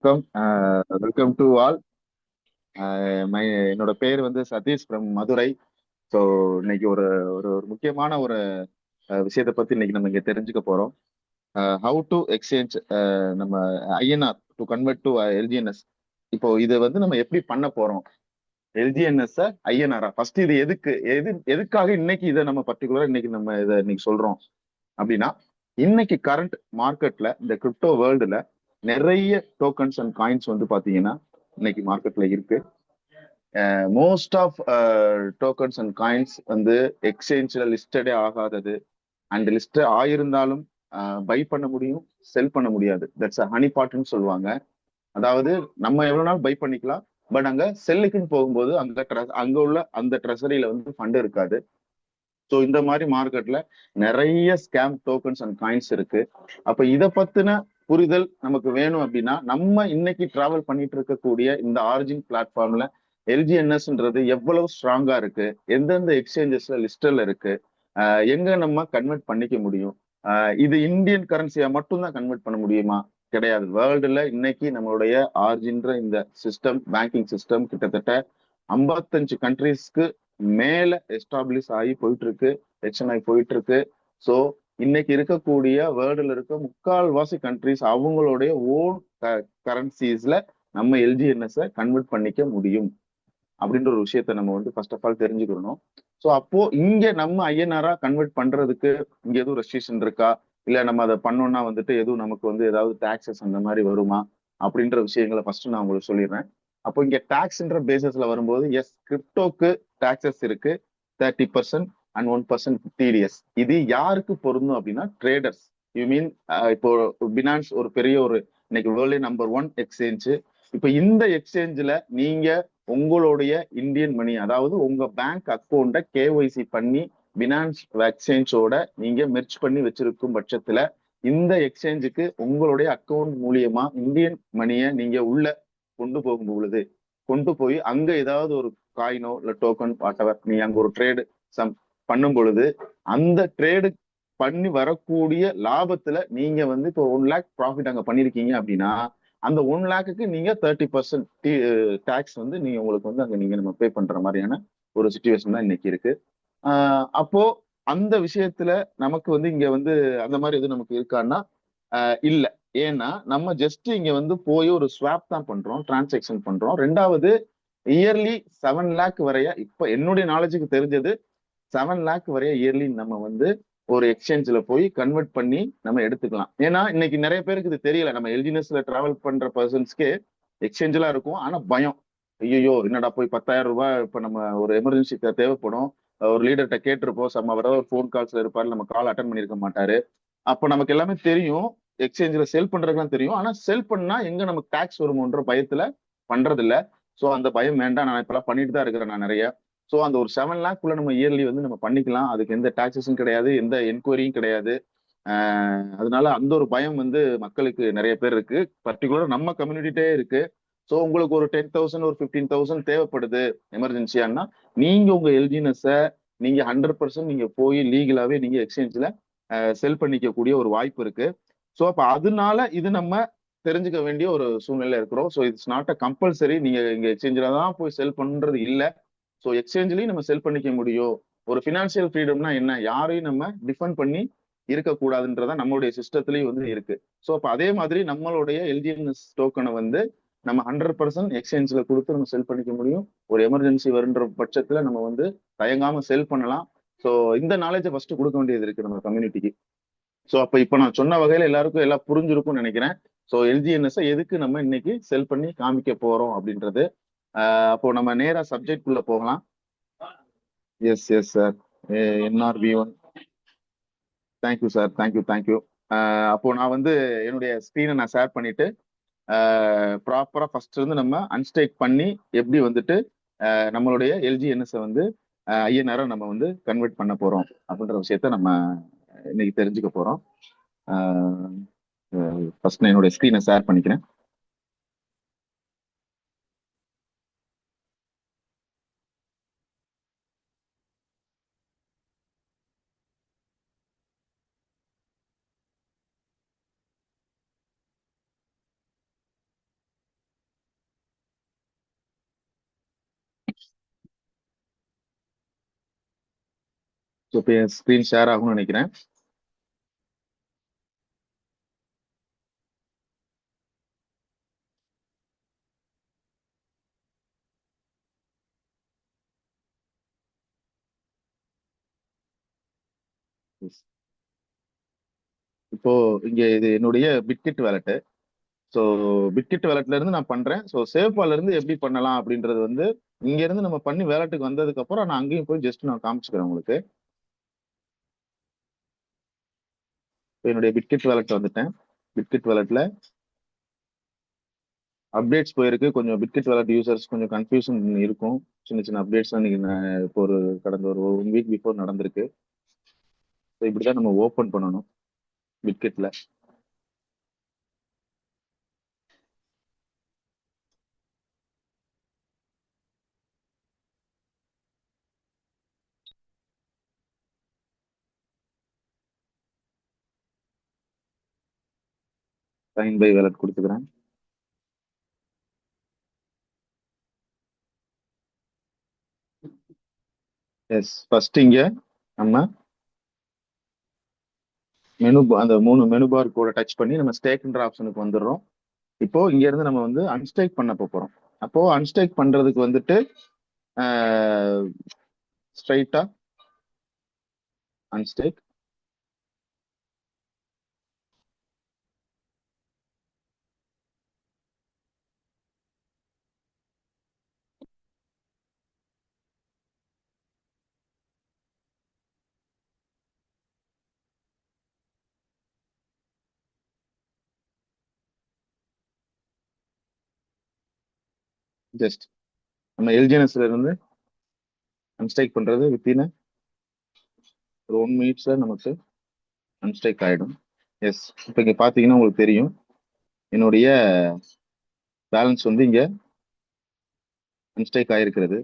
Welcome. Welcome to all. என்னோட பேர் வந்து சதீஷ் ஃப்ரம் மதுரை. ஸோ இன்னைக்கு ஒரு ஒரு ஒரு முக்கியமான ஒரு விஷயத்தை பத்தி இன்னைக்கு நம்ம இங்க தெரிஞ்சுக்க போறோம். ஹவு டு எக்ஸ்சேஞ்ச் நம்ம ஐஎன்ஆர் டு கன்வெர்ட் டு எல்ஜிஎன்எஸ். இப்போ இது வந்து நம்ம எப்படி பண்ண போறோம்? எல்ஜிஎன்எஸ் ஐஎன்ஆரா? ஃபர்ஸ்ட் இது எதுக்காக இன்னைக்கு இதை நம்ம பர்டிகுலரா இன்னைக்கு நம்ம இதை இன்னைக்கு சொல்றோம் அப்படின்னா, இன்னைக்கு கரண்ட் மார்க்கெட்ல இந்த கிரிப்டோ வேர்ல்டுல நிறைய டோக்கன்ஸ் அண்ட் காயின்ஸ் வந்து பாத்தீங்கன்னா இன்னைக்கு மார்க்கெட்ல இருக்கு. Most of tokens and coins வந்து எக்ஸ்சேஞ்சில் லிஸ்டடே ஆகாதது, அண்ட் லிஸ்ட் ஆயிருந்தாலும் பை பண்ண முடியும், செல் பண்ண முடியாது. தட்ஸ் ஹனி பாட்னு சொல்லுவாங்க. அதாவது நம்ம எவ்வளவு நாள் பை பண்ணிக்கலாம், பட் அங்க செல்லுக்குன்னு போகும்போது அங்க உள்ள அந்த ட்ரெஸரியில வந்து ஃபண்ட் இருக்காது. ஸோ இந்த மாதிரி மார்க்கெட்ல நிறைய ஸ்கேம் டோக்கன்ஸ் அண்ட் காயின்ஸ் இருக்கு. அப்ப இதை பத்தின புரிதல் நமக்கு வேணும் அப்படின்னா, நம்ம இன்னைக்கு டிராவல் பண்ணிட்டு இருக்கக்கூடிய இந்த ஆரிஜின் பிளாட்ஃபார்ம்ல எல்ஜிஎன்எஸ்ன்றது எவ்வளவு ஸ்ட்ராங்கா இருக்கு, எந்தெந்த எக்ஸ்சேஞ்சஸ்ல லிஸ்டர்ல இருக்கு, எங்க நம்ம கன்வெர்ட் பண்ணிக்க முடியும், இது இந்தியன் கரன்சியா மட்டும்தான் கன்வெர்ட் பண்ண முடியுமா? கிடையாது. வேர்ல்டுல இன்னைக்கு நம்மளுடைய ஆர்ஜின்ற இந்த சிஸ்டம், பேங்கிங் சிஸ்டம் கிட்டத்தட்ட 55 கண்ட்ரீஸ்க்கு மேல எஸ்டாப்ளிஷ் ஆகி போயிட்டு இருக்கு, எக்ஷன் ஆகி போயிட்டு இருக்கு. ஸோ இன்னைக்கு இருக்கக்கூடிய வேர்ல்டுல இருக்க முக்கால்வாசி கண்ட்ரிஸ் அவங்களுடைய ஓன் கரன்சிஸ்ல நம்ம எல்ஜிஎன்எஸ் கன்வெர்ட் பண்ணிக்க முடியும் அப்படின்ற ஒரு விஷயத்த நம்ம வந்து ஃபர்ஸ்ட் ஆஃப் ஆல் தெரிஞ்சுக்கணும். ஸோ அப்போ இங்க நம்ம ஐஎன்ஆரா கன்வெர்ட் பண்றதுக்கு இங்க எதுவும் ரெஸ்ட்ரிக்ஷன் இருக்கா, இல்ல நம்ம அதை பண்ணோம்னா வந்துட்டு எதுவும் நமக்கு வந்து ஏதாவது டாக்ஸஸ் அந்த மாதிரி வருமா அப்படின்ற விஷயங்களை ஃபர்ஸ்ட் நான் உங்களுக்கு சொல்லிடுறேன். அப்போ இங்க டாக்ஸ்ன்ற பேசிஸ்ல வரும்போது, எஸ், கிரிப்டோக்கு டாக்ஸஸ் இருக்கு. 30% அண்ட் 1% டிடிஎஸ். இது யாருக்கு பொருந்தும் அப்படின்னா ட்ரேடர்ஸ். யூ மீன், இப்போ பினான்ஸ் ஒரு பெரிய ஒரு இன்னைக்கு வேர்ல்டு நம்பர் 1 எக்ஸ்சேஞ்சு. இப்போ இந்த எக்ஸ்சேஞ்சில் நீங்க உங்களுடைய இந்தியன் மணி, அதாவது உங்க பேங்க் அக்கௌண்ட்டை கேஒய்சி பண்ணி பினான்ஸ் எக்ஸ்சேஞ்சோட நீங்க மெர்ச் பண்ணி வச்சிருக்கும் பட்சத்துல இந்த எக்ஸ்சேஞ்சுக்கு உங்களுடைய அக்கௌண்ட் மூலியமா இந்தியன் மணியை நீங்க உள்ள கொண்டு போகும் பொழுது, கொண்டு போய் அங்க ஏதாவது ஒரு காயினோ இல்ல டோக்கன் வாட்டவர் நீ அங்க ஒரு ட்ரேடு சம் பண்ணும் பொழுது, அந்த ட்ரேடு பண்ணி வரக்கூடிய லாபத்துல நீங்க வந்து இப்போ 1 லேக் ப்ராஃபிட் அங்க பண்ணிருக்கீங்க அப்படின்னா, அந்த 1 லேக்குக்கு நீங்க 30% டேக்ஸ் வந்து நீங்க உங்களுக்கு வந்து அங்க நீங்க நம்ம பே பண்ற மாதிரியான ஒரு சுச்சுவேஷன் தான் இன்னைக்கு இருக்கு. அப்போ அந்த விஷயத்துல நமக்கு வந்து இங்க வந்து அந்த மாதிரி எதுவும் நமக்கு இருக்கான்னா இல்ல. ஏன்னா நம்ம ஜஸ்ட் இங்க வந்து போய் ஒரு ஸ்வாப் தான் பண்றோம், டிரான்சாக்ஷன் பண்றோம். ரெண்டாவது, இயர்லி 7 லேக் வரைய, இப்ப என்னுடைய நாலேஜுக்கு தெரிஞ்சது 7 லேக் வரைய இயர்லி நம்ம வந்து ஒரு எக்ஸ்சேஞ்சில் போய் கன்வெர்ட் பண்ணி நம்ம எடுத்துக்கலாம். ஏன்னா இன்னைக்கு நிறைய பேருக்கு இது தெரியல. நம்ம எல்ஜினஸ்ல டிராவல் பண்ற பர்சன்ஸ்க்கு எக்ஸ்சேஞ்செல்லாம் இருக்கும், ஆனா பயம். ஐயோ, என்னடா போய் 10,000 ரூபாய் இப்ப நம்ம ஒரு எமர்ஜென்சி தேவைப்படும், ஒரு லீடர்கிட்ட கேட்டிருப்போம், ஒரு ஃபோன் கால்ஸ்ல இருப்பாரு, நம்ம கால் அட்டன் பண்ணிருக்க மாட்டாரு. அப்ப நமக்கு எல்லாமே தெரியும், எக்ஸ்சேஞ்சில் செல் பண்றதுலாம் தெரியும், ஆனா செல் பண்ணா எங்க நமக்கு டாக்ஸ் வருமோன்ற பயத்துல பண்றது இல்ல. ஸோ அந்த பயம் வேண்டாம். நான் இப்பெல்லாம் பண்ணிட்டு தான் இருக்கிறேன் நான் நிறைய. ஸோ அந்த ஒரு 7 லேக் குள்ள நம்ம இயர்லி வந்து நம்ம பண்ணிக்கலாம். அதுக்கு எந்த டாக்ஸஸும் கிடையாது, எந்த என்கொயரியும் கிடையாது. அதனால அந்த ஒரு பயம் வந்து மக்களுக்கு நிறைய பேர் இருக்கு, பர்டிகுலரா நம்ம கம்யூனிட்டிட்டே இருக்கு. ஸோ உங்களுக்கு ஒரு 10,000 ஒரு 15,000 தேவைப்படுது எமர்ஜென்சியானா, நீங்க உங்க எல்ஜினஸ நீங்க 100% நீங்க போய் லீகலாவே நீங்க எக்ஸ்சேஞ்சில் செல் பண்ணிக்க கூடிய ஒரு வாய்ப்பு இருக்கு. ஸோ அப்ப அதனால இது நம்ம தெரிஞ்சுக்க வேண்டிய ஒரு சூழ்நிலை இருக்கிறோம். So it's not a compulsory நீங்க இங்க எக்ஸ்சேஞ்சில் தான் போய் செல் பண்றது இல்ல. ஸோ எக்ஸ்சேஞ்சிலையும் நம்ம செல் பண்ணிக்க முடியும். ஒரு ஃபினான்ஷியல் ஃப்ரீடம்னா என்ன, யாரையும் நம்ம டிஃபெண்ட் பண்ணி இருக்கக்கூடாதுன்றதா நம்மளுடைய சிஸ்டத்திலயும் வந்து இருக்கு. ஸோ அப்ப அதே மாதிரி நம்மளுடைய எல்ஜிஎன்எஸ் டோக்கனை வந்து நம்ம 100% எக்ஸ்சேஞ்சில் கொடுத்து நம்ம செல் பண்ணிக்க முடியும். ஒரு எமர்ஜென்சி வருன்ற பட்சத்துல நம்ம வந்து தயங்காம செல் பண்ணலாம். ஸோ இந்த நாலேஜை ஃபர்ஸ்ட் கொடுக்க வேண்டியது இருக்கு நம்ம கம்யூனிட்டிக்கு. ஸோ அப்ப இப்ப நான் சொன்ன வகையில எல்லாருக்கும் எல்லாம் புரிஞ்சிருக்கும்னு நினைக்கிறேன். ஸோ எல்ஜிஎன்எஸ் எதுக்கு நம்ம இன்னைக்கு செல் பண்ணி காமிக்க போறோம் அப்படின்றது. அப்போ நம்ம நேரா சப்ஜெக்ட் குள்ள போகலாம். Yes yes sir. என்ஆர்வி1. Thank you sir, thank you thank you. அப்போ நான் வந்து என்னுடைய ஸ்க்ரீனை நான் ஷேர் பண்ணிட்டு ப்ராப்பரா ஃபர்ஸ்ட் இருந்து நம்ம அன்ஸ்டேக் பண்ணி எப்படி வந்துட்டு நம்மளுடைய எல்ஜிஎன்எஸ் வந்து ஐஎன்ஆரை நம்ம வந்து கன்வெர்ட் பண்ண போறோம் அப்படின்ற விஷயத்த நம்ம இன்னைக்கு தெரிஞ்சுக்க போறோம். ஃபர்ஸ்ட் நான் என்னுடைய ஸ்க்ரீனை ஷேர் பண்ணிக்கிறேன். ஸோ இப்போ என் ஸ்க்ரீன் ஷேர் ஆகும்னு நினைக்கிறேன். Yes. இப்போ இங்க இது என்னுடைய பிட்கிட் வேலெட். ஸோ பிட்கிட் வேலெட்ல இருந்து நான் பண்றேன். ஸோ சேஃபால இருந்து எப்படி பண்ணலாம் அப்படின்றது வந்து இங்க இருந்து நம்ம பண்ணி வேலெட்டுக்கு வந்ததுக்கு அப்புறம் நான் அங்கேயும் போய் ஜஸ்ட் நான் காமிச்சுக்கிறேன் உங்களுக்கு. இப்போ என்னுடைய பிட்கிட் வேலெட் வந்துட்டேன். பிட்கிட் வேலெட்ல அப்டேட்ஸ் போயிருக்கு. கொஞ்சம் பிட்கிட் வேலெட் யூசர்ஸ் கொஞ்சம் கன்ஃபியூஷன் இருக்கும். சின்ன சின்ன அப்டேட்ஸ் நீங்க இப்போ ஒரு கடந்த ஒரு 1 வீக் பிஃபோர் நடந்திருக்கு. ஸோ இப்படிதான் நம்ம ஓபன் பண்ணணும் பிட்கிட்ல. சைன் பை வேலெட் கொடுத்துக்கிறேன். எஸ், ஃபர்ஸ்ட் இங்க நம்ம அந்த 3 மெனு பார் கூட டச் பண்ணி நம்ம ஸ்டேக்ன்ற ஆப்ஷனுக்கு வந்துடுறோம். இப்போ இங்க இருந்து நம்ம வந்து அன்ஸ்டேக் பண்ண போறோம். அப்போ அன்ஸ்டேக் பண்றதுக்கு வந்துட்டு ஸ்ட்ரைட்டா அன்ஸ்டேக். ஜஸ்ட் நம்ம எல்ஜிஎன்எஸ்ல இருந்து அன்ஸ்டேக் பண்றது வித்தின் ஒரு 1 மினிட்ஸ்ல நமக்கு அன்ஸ்டேக் ஆயிடும். எஸ், இப்போ இங்க பாத்தீங்கன்னா உங்களுக்கு தெரியும் என்னுடைய பேலன்ஸ் வந்து இங்க அன்ஸ்டேக் ஆயிருக்கிறது.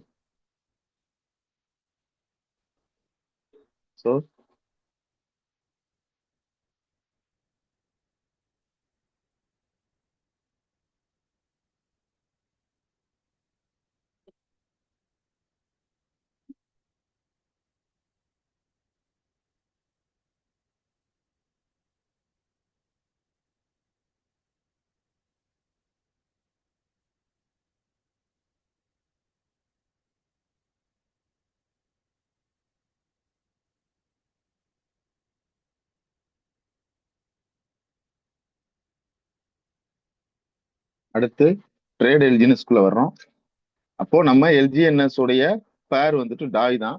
ஸோ அடுத்து ட்ரேட் எல்ஜிஎன்எஸ்குள்ள வர்றோம். அப்போ நம்ம எல்ஜிஎன்எஸ் உடைய பேர் வந்துட்டு டாய் தான்.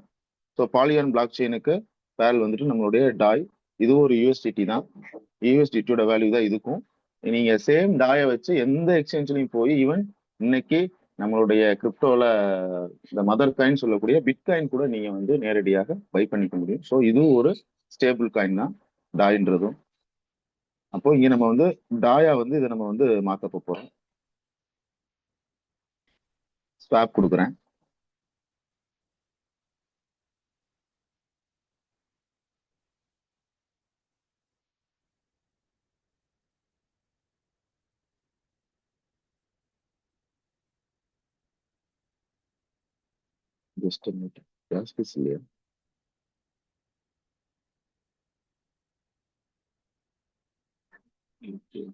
ஸோ பாலிகான் பிளாக் செயினுக்கு பேர் வந்துட்டு நம்மளுடைய டாய். இது ஒரு யூஎஸ்டிடி தான். யூஎஸ்டிடியோட வேல்யூ தான் இதுக்கும். நீங்க சேம் டாயை வச்சு எந்த எக்ஸ்சேஞ்ச்லையும் போய் ஈவன் இன்னைக்கு நம்மளுடைய கிரிப்டோல இந்த மதர் காயின் சொல்லக்கூடிய பிட்காயின் கூட நீங்க வந்து நேரடியாக பை பண்ணிக்க முடியும். ஸோ இதுவும் ஒரு ஸ்டேபிள் காயின் தான் டாய்ன்றதும். அப்போ இங்க நம்ம வந்து டாயா வந்து இதை நம்ம வந்து மாத்த போறோம். ஸ்வாப் கொடுக்குறேன். Just minute. கேஸ் இல்லையா? Okay.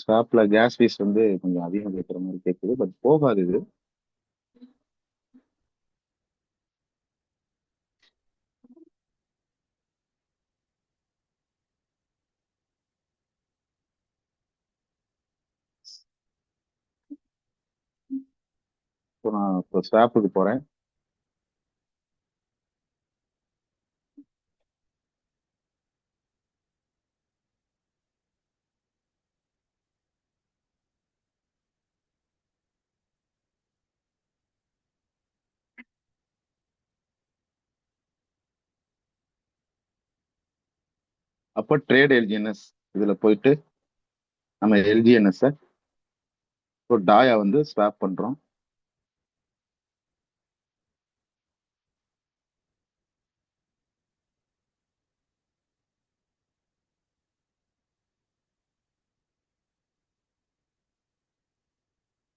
ஸ்வாப்ல கேஸ் ஃபீஸ் வந்து கொஞ்சம் அதிகம் கேட்குற மாதிரி கேட்குது. பட் போகாது இது. இப்போ நான் இப்போ ஸ்வாப்புக்கு போறேன். அப்போ ட்ரேட் எல்ஜிஎன்எஸ் இதுல போயிட்டு நம்ம எல்ஜிஎன்எஸ் ஒரு டாயா வந்து ஸ்வாப் பண்றோம்.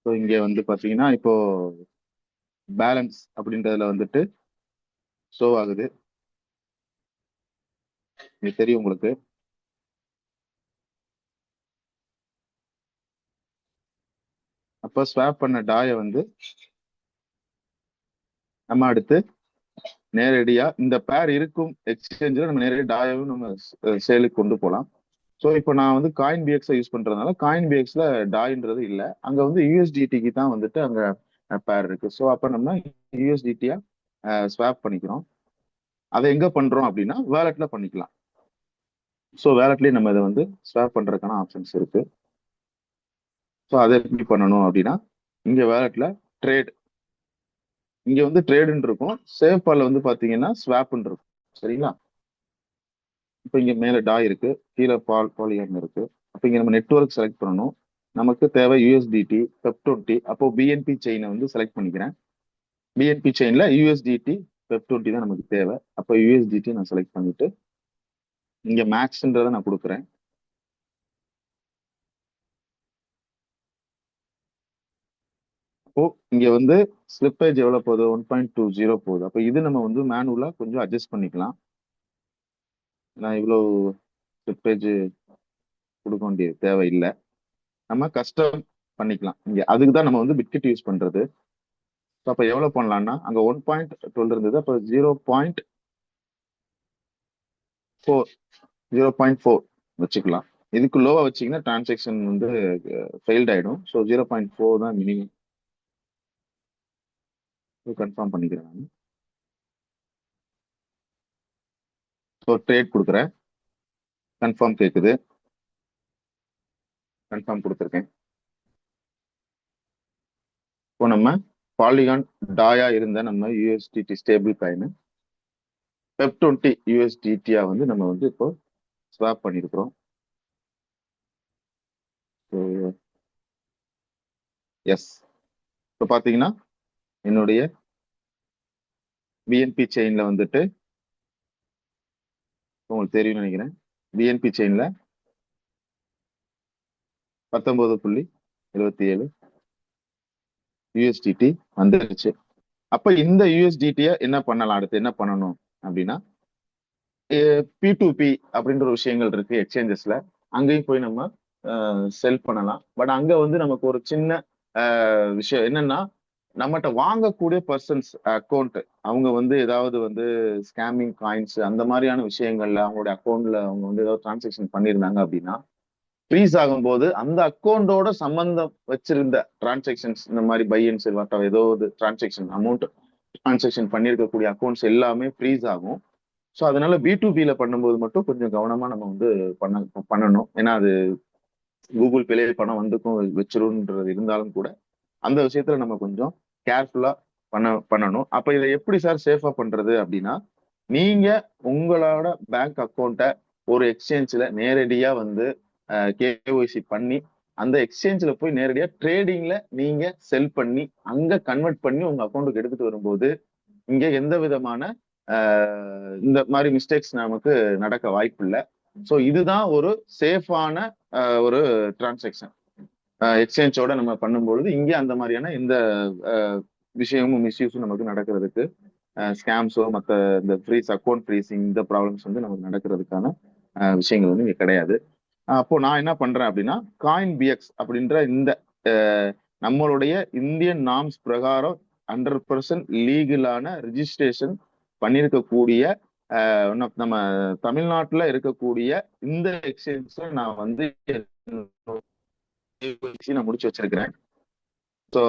ஸோ இங்க வந்து பாத்தீங்கன்னா இப்போ பேலன்ஸ் அப்படின்றதுல வந்துட்டு ஷோ ஆகுது, இது தெரியும் உங்களுக்கு. அப்போ ஸ்வாப் பண்ண டாயை வந்து நம்ம அடுத்து நேரடியா இந்த பேர் இருக்கும் எக்ஸ்சேஞ்சில் நம்ம நேரடியாக டாயாவும் நம்ம சேலுக்கு கொண்டு போகலாம். ஸோ இப்போ நான் வந்து காயின் பிஎக்ஸை யூஸ் பண்றதுனால காயின் பிஎக்ஸ்ல டாயின்றது இல்லை, அங்க வந்து யூஎஸ்டிடிக்கு தான் வந்துட்டு அங்க பேர் இருக்கு. ஸோ அப்போ நம்ம யூஎஸ்டிடியா ஸ்வாப் பண்ணிக்கிறோம். அதை எங்க பண்றோம் அப்படின்னா வேலட்ல பண்ணிக்கலாம். ஸோ வேலட்லயே நம்ம இதை வந்து ஸ்வாப் பண்றதுக்கான ஆப்ஷன்ஸ் இருக்கு. ஸோ அதை எப்படி பண்ணணும் அப்படின்னா இங்க வேலட்ல ட்ரேட், இங்க வந்து ட்ரேடுன்னு இருக்கும், சேவ் பால்ல வந்து பாத்தீங்கன்னா ஸ்வாப்னு இருக்கும். சரிங்களா? இப்போ இங்க மேல டாய் இருக்கு, கீழே பாலிகான் இருக்கு. அப்போ இங்க நம்ம நெட்வொர்க் செலக்ட் பண்ணணும். நமக்கு தேவை யூஎஸ்டிடி பெப்20. அப்போ பிஎன்பி செயினை வந்து செலக்ட் பண்ணிக்கிறேன். பிஎன்பி செயின்ல யூஎஸ்டிடி பெப்20 தான் நமக்கு தேவை. அப்போ யூஎஸ்டிடி நான் செலக்ட் பண்ணிட்டு இங்க மேக்ஸ்ன்றதை நான் கொடுக்குறேன். அப்போ இங்க வந்து ஸ்லிப்பேஜ் எவ்வளவு போகுது, 1.20 போகுது. அப்போ இது நம்ம வந்து மேனுவலா கொஞ்சம் அட்ஜஸ்ட் பண்ணிக்கலாம். நான் இவ்வளவு ஸ்லிப்பேஜ் கொடுக்க வேண்டிய தேவையில்லை, நம்ம கஸ்டம் பண்ணிக்கலாம். இங்க அதுக்கு தான் நம்ம வந்து பிட்கிட் யூஸ் பண்றது. அப்ப எவ்வளவு பண்ணலாம்னா அங்க 1.12 இருந்தது, அப்ப 0.4 வச்சுக்கலாம். இதுக்கு லோவா வச்சீங்கன்னா டிரான்சாக்ஷன் வந்து ஃபெயில்ட் ஆயிடும். ஸோ 0.4 தான் மினிமம். கன்ஃபார்ம் பண்ணிக்கிறேன் நான். ஸோ ட்ரேட் கொடுக்குறேன், கன்ஃபார்ம் கேட்குது, கன்ஃபார்ம் கொடுத்துருக்கேன். இப்போ நம்ம பாலிகான் டாயா இருந்த நம்ம யூஎஸ்டிடி ஸ்டேபிள் காயின் பெப்20 யூஎஸ்டிடியா வந்து நம்ம வந்து இப்போ ஸ்வாப் பண்ணிருக்கிறோம். எஸ், இப்போ பாத்தீங்கன்னா என்னுடைய பிஎன்பி செயின்ல வந்துட்டு உங்களுக்கு தெரியும் நினைக்கிறேன், பிஎன்பி செயின்ல 19.77 யூஎஸ்டிடி வந்துருச்சு. அப்ப இந்த யூஎஸ்டிடியை என்ன பண்ணலாம், அடுத்து என்ன பண்ணணும் அப்படின்னா P2P அப்படின்ற ஒரு விஷயங்கள் இருக்கு எக்ஸ்சேஞ்சஸ்ல, அங்கேயும் போய் நம்ம செல் பண்ணலாம். பட் அங்க வந்து நமக்கு ஒரு சின்ன விஷயம் என்னன்னா, நம்மகிட்ட வாங்கக்கூடிய பர்சன்ஸ் அக்கௌண்ட் அவங்க வந்து ஏதாவது வந்து ஸ்கேமிங் காயின்ஸ் அந்த மாதிரியான விஷயங்கள்ல அவங்களுடைய அக்கௌண்ட்ல அவங்க வந்து ஏதாவது டிரான்சாக்ஷன் பண்ணியிருந்தாங்க அப்படின்னா ஃப்ரீஸ் ஆகும்போது அந்த அக்கௌண்டோட சம்பந்தம் வச்சிருந்த டிரான்சாக்ஷன்ஸ், இந்த மாதிரி பை அண்ட் செல் வாட் ஏதோ ஒரு டிரான்சாக்ஷன் அமௌண்ட் டிரான்சாக்ஷன் பண்ணியிருக்கக்கூடிய அக்கௌண்ட்ஸ் எல்லாமே ஃப்ரீஸ் ஆகும். ஸோ அதனால B2Bல பண்ணும்போது மட்டும் கொஞ்சம் கவனமா நம்ம வந்து பண்ணணும். ஏன்னா அது கூகுள் பேலே பணம் வந்துக்கும் வச்சிருன்றது இருந்தாலும் கூட அந்த விஷயத்துல நம்ம கொஞ்சம் கேர்ஃபுல்லா பண்ணணும். அப்ப இதை எப்படி சார் சேஃபா பண்றது அப்படின்னா, நீங்க உங்களோட பேங்க் அக்கௌண்ட்டை ஒரு எக்ஸ்சேஞ்சில் நேரடியா வந்து கேஒய்சி பண்ணி அந்த எக்ஸ்சேஞ்சில் போய் நேரடியா ட்ரேடிங்ல நீங்க செல் பண்ணி அங்க கன்வெர்ட் பண்ணி உங்க அக்கௌண்ட்டுக்கு எடுத்துட்டு வரும்போது இங்க எந்த விதமான இந்த மாதிரி மிஸ்டேக்ஸ் நமக்கு நடக்க வாய்ப்பு இல்லை. ஸோ இதுதான் ஒரு சேஃபான ஒரு டிரான்சாக்ஷன். எக்ஸ்சேஞ்சோட நம்ம பண்ணும்பொழுது இங்கே அந்த மாதிரியான எந்த விஷயமும் மிஸ்யூஸும் நமக்கு நடக்கிறதுக்கு, ஸ்கேம்ஸோ மற்ற இந்த ஃப்ரீஸ் அக்கௌண்ட் ஃப்ரீசிங் இந்த ப்ராப்ளம்ஸ் வந்து நமக்கு நடக்கிறதுக்கான விஷயங்கள் வந்து இங்கே கிடையாது. அப்போ நான் என்ன பண்றேன் அப்படின்னா காயின் பிஎக்ஸ் அப்படின்ற இந்த நம்மளுடைய இந்தியன் நார்ம்ஸ் பிரகாரம் 100% லீகலான ரிஜிஸ்ட்ரேஷன் பண்ணியிருக்கக்கூடிய நம்ம தமிழ்நாட்டில் இருக்கக்கூடிய இந்த எக்ஸ்சேஞ்ச்ல நான் வந்து நான் முடிச்சு வச்சிருக்கிறேன். ஸோ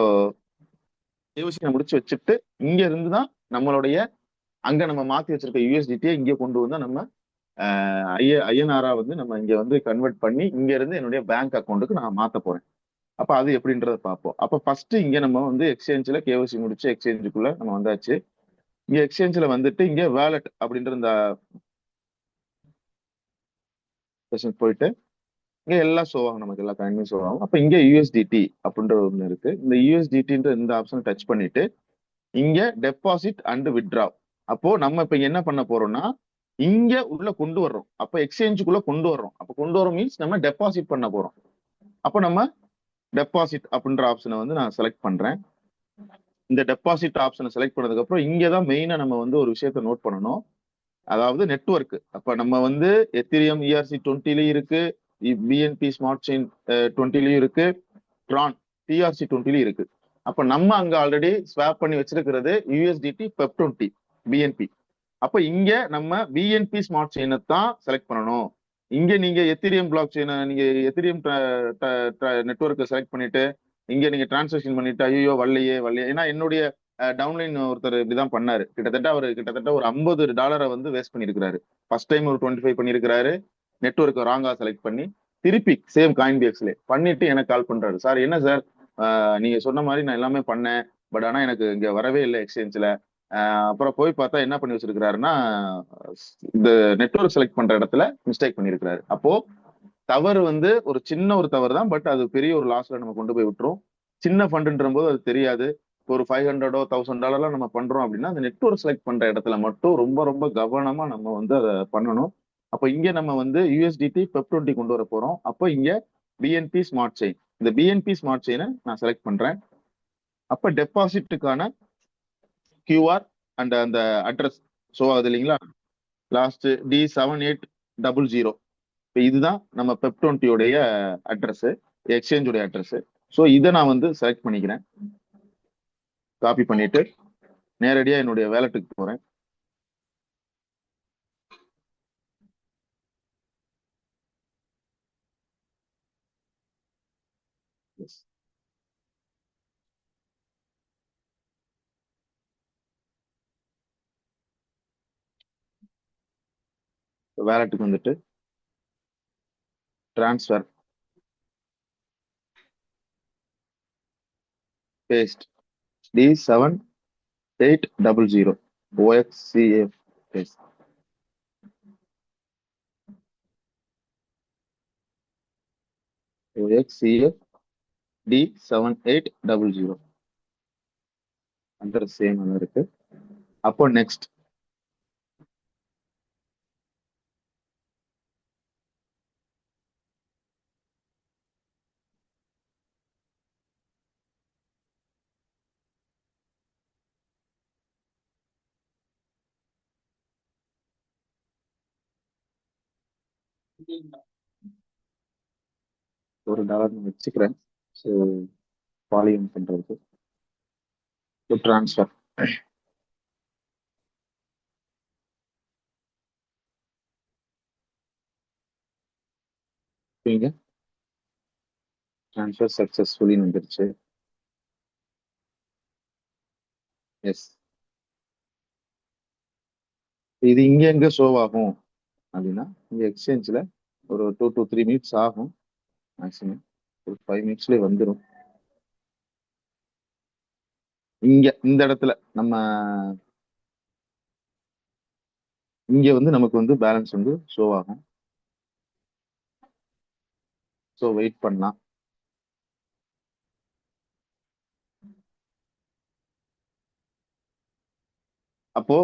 கேஒய்சி நான் முடிச்சு வச்சுட்டு இங்க இருந்துதான் நம்மளுடைய அங்க நம்ம மாத்தி வச்சிருக்க யூஎஸ்டிடியை இங்க கொண்டு வந்தா நம்ம ஐஎன்ஆரா வந்து நம்ம இங்க வந்து கன்வெர்ட் பண்ணி இங்க இருந்து என்னுடைய பேங்க் அக்கௌண்ட்டுக்கு நான் மாத்த போறேன். அப்ப அது எப்படின்றத பார்ப்போம். அப்ப ஃபர்ஸ்ட் இங்க நம்ம வந்து எக்ஸ்சேஞ்சில் கேஒய்சி முடிச்சு எக்ஸ்சேஞ்சுக்குள்ள நம்ம வந்தாச்சு. இங்க எக்ஸ்சேஞ்சில் வந்துட்டு இங்க வேலட் அப்படின்ற இந்த செஷன் போயிட்டு இங்க எல்லாம் ஷோ ஆகும், நமக்கு எல்லா காயினுமே ஷோ ஆகும். அப்ப இங்க யூஎஸ்டிடி அப்படின்ற ஒண்ணு இருக்கு. இந்த யூஎஸ்டிடின்ற இந்த ஆப்ஷனை டச் பண்ணிட்டு இங்க டெபாசிட் அண்ட் வித்ட்ரா. அப்போ நம்ம இப்ப என்ன பண்ண போறோம்னா இங்க உள்ள கொண்டு வர்றோம். அப்ப எக்ஸ்சேஞ்சுக்குள்ள கொண்டு வர்றோம். அப்ப கொண்டு வரோம் மீன்ஸ் நம்ம டெபாசிட் பண்ண போறோம். அப்ப நம்ம டெபாசிட் அப்படின்ற ஆப்ஷனை வந்து நான் செலக்ட் பண்றேன். இந்த டெபாசிட் ஆப்ஷனை செலக்ட் பண்ணதுக்கு அப்புறம் இங்கதான் மெயினா நம்ம வந்து ஒரு விஷயத்த நோட் பண்ணணும். அதாவது நெட்வொர்க். அப்ப நம்ம வந்து எத்திரியம் ERC 20லயும் இருக்கு, பிஎன்பி ஸ்மார்ட் செயின் 20லயும் இருக்கு, ட்ரான் TRC 20லயும் இருக்கு. அப்ப நம்ம அங்க ஆல்ரெடி ஸ்வாப் பண்ணி வச்சிருக்கிறது யூஎஸ்டிடி பெப் 20 பிஎன்பி. அப்ப இங்க நம்ம பிஎன்பி ஸ்மார்ட் செயினை தான் செலக்ட் பண்ணணும். இங்க நீங்க எத்திரியம் பிளாக் செயினை, நீங்க எத்திரியம் நெட்வொர்க்கை செலக்ட் பண்ணிட்டு இங்க நீங்க டிரான்சாக்ஷன் பண்ணிட்டு ஐயோ வல்லையே வல்லையே, ஏன்னா என்னுடைய டவுன்லைன் ஒருத்தர் இப்படிதான் பண்ணாரு. கிட்டத்தட்ட ஒரு $50 வந்து வேஸ்ட் பண்ணிருக்காரு. ஃபர்ஸ்ட் டைம் ஒரு 25 பண்ணிருக்காரு. நெட்வொர்க் ராங்கா செலக்ட் பண்ணி திருப்பி சேம் காயின் பிஎக்ஸ்ல பண்ணிட்டு எனக்கு கால் பண்றாரு. சார் என்ன சார், நீங்க சொன்ன மாதிரி நான் எல்லாமே பண்ணேன், பட் ஆனா எனக்கு இங்க வரவே இல்லை எக்ஸ்சேஞ்சில். அப்புறம் போய் பார்த்தா என்ன பண்ணி வச்சிருக்கிறாருன்னா இந்த நெட்வொர்க் செலக்ட் பண்ற இடத்துல மிஸ்டேக் பண்ணிருக்கிறாரு. அப்போ தவறு வந்து ஒரு சின்ன ஒரு தவறு தான், பட் அது பெரிய ஒரு லாஸ்ல நம்ம கொண்டு போய் விட்டுரும். சின்ன ஃபண்டுன்ற போது அது தெரியாது. ஒரு $500 $1000 நம்ம பண்றோம் அப்படின்னா அந்த நெட்வொர்க் செலக்ட் பண்ற இடத்துல மட்டும் ரொம்ப ரொம்ப கவனமா நம்ம வந்து அதை பண்ணணும். அப்போ இங்க நம்ம வந்து யூஎஸ்டிடி பெப் 20 கொண்டு வர போறோம். அப்போ இங்க பிஎன்பி ஸ்மார்ட் செயின், இந்த பிஎன்பி ஸ்மார்ட் செயினை நான் செலக்ட் பண்றேன். அப்ப டெபாசிட்டுக்கான கியூஆர் அண்ட் அந்த அட்ரஸ் ஷோ ஆகுது இல்லைங்களா, லாஸ்ட் D7800. இப்போ இதுதான் நம்ம பெப் 20 அட்ரஸ், எக்ஸ்சேஞ்சுடைய அட்ரஸ். ஸோ இதை நான் வந்து செலக்ட் பண்ணிக்கிறேன். காப்பி பண்ணிட்டு நேரடியா என்னுடைய வேலெட்டுக்கு போறேன். வேலெட்டுக்கு வந்துட்டு transfer, paste D7800 OXCF paste. OXCF D7800 address same இருக்கு. அப்போ நெக்ஸ்ட் $1 நான் வச்சுக்கிறேன். ஸோ வால்யூம் பண்றதுக்கு ட்ரான்ஸ்ஃபர். ட்ரான்ஸ்ஃபர் சக்சஸ்ஃபுல்லி வந்துருச்சு. எஸ். இது இங்க எங்க ஷோ ஆகும் அப்படின்னா இங்க எக்ஸ்சேஞ்சில் ஒரு 2 to 3 மினிட்ஸ் ஆகும். மேக்ஸிமம் ஒரு 5 மினிட்ஸ்லேயே வந்துடும். இங்க இந்த இடத்துல நம்ம இங்க வந்து நமக்கு வந்து பேலன்ஸ் வந்து ஷோ ஆகும். ஸோ வெயிட் பண்ணலாம். அப்போ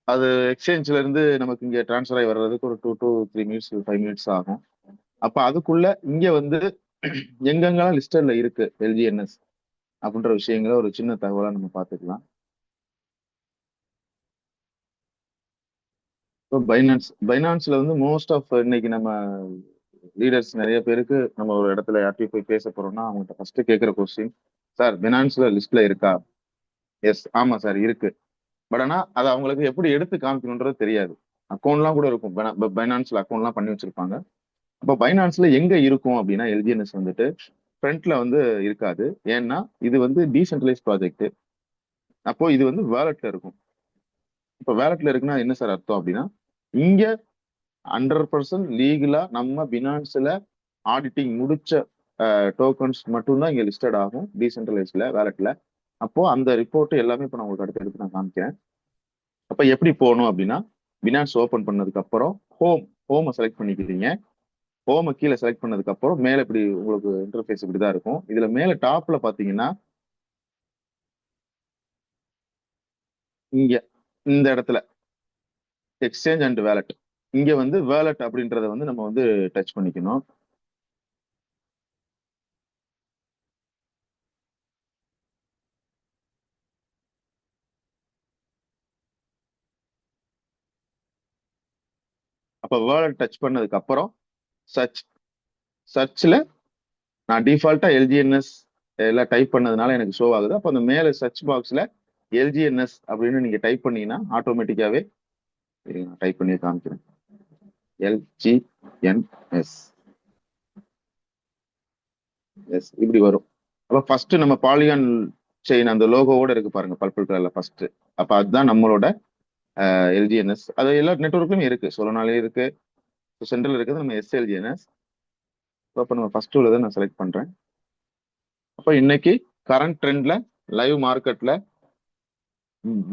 அது எக்ஸ்சேஞ்ச்ல இருந்து நமக்கு இங்க டிரான்ஸ்ஃபர் ஆகி வர்றதுக்கு ஒரு 2 to 3 மினிட்ஸ் 5 மினிட்ஸ் ஆகும். அப்ப அதுக்குள்ள இங்க வந்து எங்கெங்கெல்லாம் லிஸ்டர்ல இருக்கு LGNS அப்படின்ற விஷயங்களை ஒரு சின்ன தகவலா நம்ம பார்த்துக்கலாம். இப்போ பைனான்ஸ்ல வந்து மோஸ்ட் ஆஃப் இன்னைக்கு நம்ம லீடர்ஸ் நிறைய பேருக்கு நம்ம ஒரு இடத்துல யார்ட்டையும் போய் பேச போறோம்னா அவங்கள்ட்ட ஃபர்ஸ்ட் கேட்கிற கொஸ்டின், சார் பைனான்ஸ்ல லிஸ்ட்ல இருக்கா? எஸ், ஆமா சார் இருக்கு. பட் ஆனா அது அவங்களுக்கு எப்படி எடுத்து காமிக்கணுன்றது தெரியாது. அக்கௌண்ட்லாம் கூட இருக்கும், பைனான்ஸ்ல அக்கௌண்ட்லாம் பண்ணி வச்சிருப்பாங்க. அப்போ பைனான்ஸ்ல எங்க இருக்கும் அப்படின்னா LGNS வந்துட்டு ஃப்ரண்ட்ல வந்து இருக்காது. ஏன்னா இது வந்து டீசென்ட்ரலைஸ் ப்ராஜெக்ட். அப்போ இது வந்து வேலட்ல இருக்கும். இப்போ வேலட்ல இருக்குன்னா என்ன சார் அர்த்தம் அப்படின்னா இங்க 100% லீகலா நம்ம பினான்ஸ்ல ஆடிட்டிங் முடிச்ச டோக்கன்ஸ் மட்டும்தான் இங்க லிஸ்டட் ஆகும் டீசென்ட்ரலைஸ்ல வேலட்ல. அப்போ அந்த ரிப்போர்ட் எல்லாமே இப்போ நான் உங்களுக்கு அடுத்து எடுத்து நான் காமிக்கிறேன். அப்ப எப்படி போகணும் அப்படின்னா பினான்ஸ் ஓபன் பண்ணதுக்கு அப்புறம் ஹோமை செலக்ட் பண்ணிக்கிறீங்க. ஹோமை கீழே செலக்ட் பண்ணதுக்கு அப்புறம் மேல இப்படி உங்களுக்கு இன்டர்ஃபேஸ் இப்படிதான் இருக்கும். இதுல மேல டாப்ல பாத்தீங்கன்னா இங்க இந்த இடத்துல எக்ஸ்சேஞ்ச் அண்ட் வேலட், இங்க வந்து வேலட் அப்படின்றத வந்து நம்ம வந்து டச் பண்ணிக்கணும். அப்ப வேலட் டச் பண்ணதுக்கு அப்புறம் சர்ச், சர்ச்ல நான் டிஃபால்ட்டா எல்ஜிஎன்எஸ் எல்லாம் டைப் பண்ணதுனால எனக்கு ஷோ ஆகுது. அப்ப அந்த மேல சர்ச் பாக்ஸ்ல எல்ஜிஎன்எஸ் அப்படின்னு நீங்க டைப் பண்ணீங்கன்னா ஆட்டோமேட்டிக்காவே டைப் பண்ணி காமிக்கிறேன். எல்ஜிஎன்எஸ் எஸ் இப்படி வரும். அப்ப ஃபர்ஸ்ட் நம்ம பாலிகான் செயின் அந்த லோகோவோட இருக்கு பாருங்க பர்பிள் கலர்ல ஃபர்ஸ்ட். அப்ப அதுதான் நம்மளோட எல்ஜிஎன்எஸ். அது எல்லா நெட்ஒர்க்லயும் இருக்கு, சோலனாலே இருக்கு, சென்ட்ரல் இருக்குது நம்ம எஸ்எல்ஜிஎன்எஸ். அப்ப நம்ம ஃபர்ஸ்ட் உள்ளதை நான் செலக்ட் பண்றேன். அப்ப இன்னைக்கு கரண்ட் ட்ரெண்ட்ல லைவ் மார்க்கெட்ல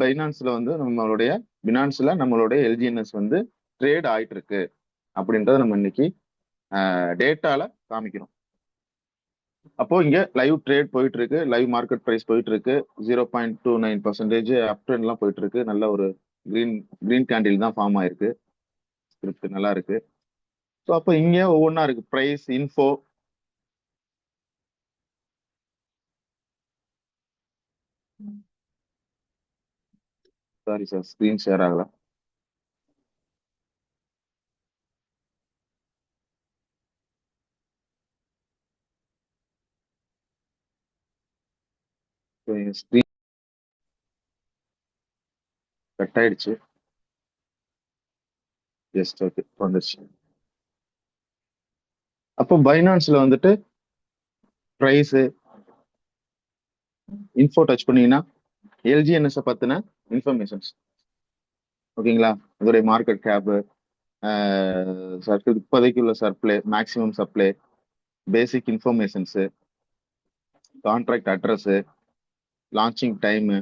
பைனான்ஸ்ல வந்து நம்மளுடைய எல்ஜிஎன்எஸ் வந்து ட்ரேட் ஆயிட்டு இருக்கு அப்படின்றத நம்ம இன்னைக்கு டேட்டால காமிக்கிறோம். அப்போ இங்க லைவ் ட்ரேட் போயிட்டு இருக்கு, லைவ் மார்க்கெட் பிரைஸ் போயிட்டு இருக்கு. 0.29% அப் ட்ரெண்ட் எல்லாம் போயிட்டு இருக்கு. நல்ல ஒரு கிரீன் கிரீன் கேண்டில் தான் ஃபார்ம் ஆயிருக்கு, ஸ்கிரிப்ட் நல்லா இருக்கு. ஸோ அப்போ இங்க ஒவ்வொன்றா இருக்கு, price info. Sorry sir, screen share ஆகல. ஸ்கிரீன் கட் ஆயிடுச்சு. ஜஸ்ட் ஓகே வந்துருச்சு. அப்போ பைனான்ஸ்ல வந்துட்டு பிரைஸ் இன்ஃபோ டச் பண்ணீங்கன்னா எல்ஜிஎன்எஸ் பத்தின இன்ஃபர்மேஷன்ஸ், ஓகேங்களா? அதோடைய மார்க்கெட் கேப், சர்க்கிள் இப்போதைக்கு உள்ள சப்ளை, மேக்ஸிமம் சப்ளை, பேசிக் informations, contract address, launching time,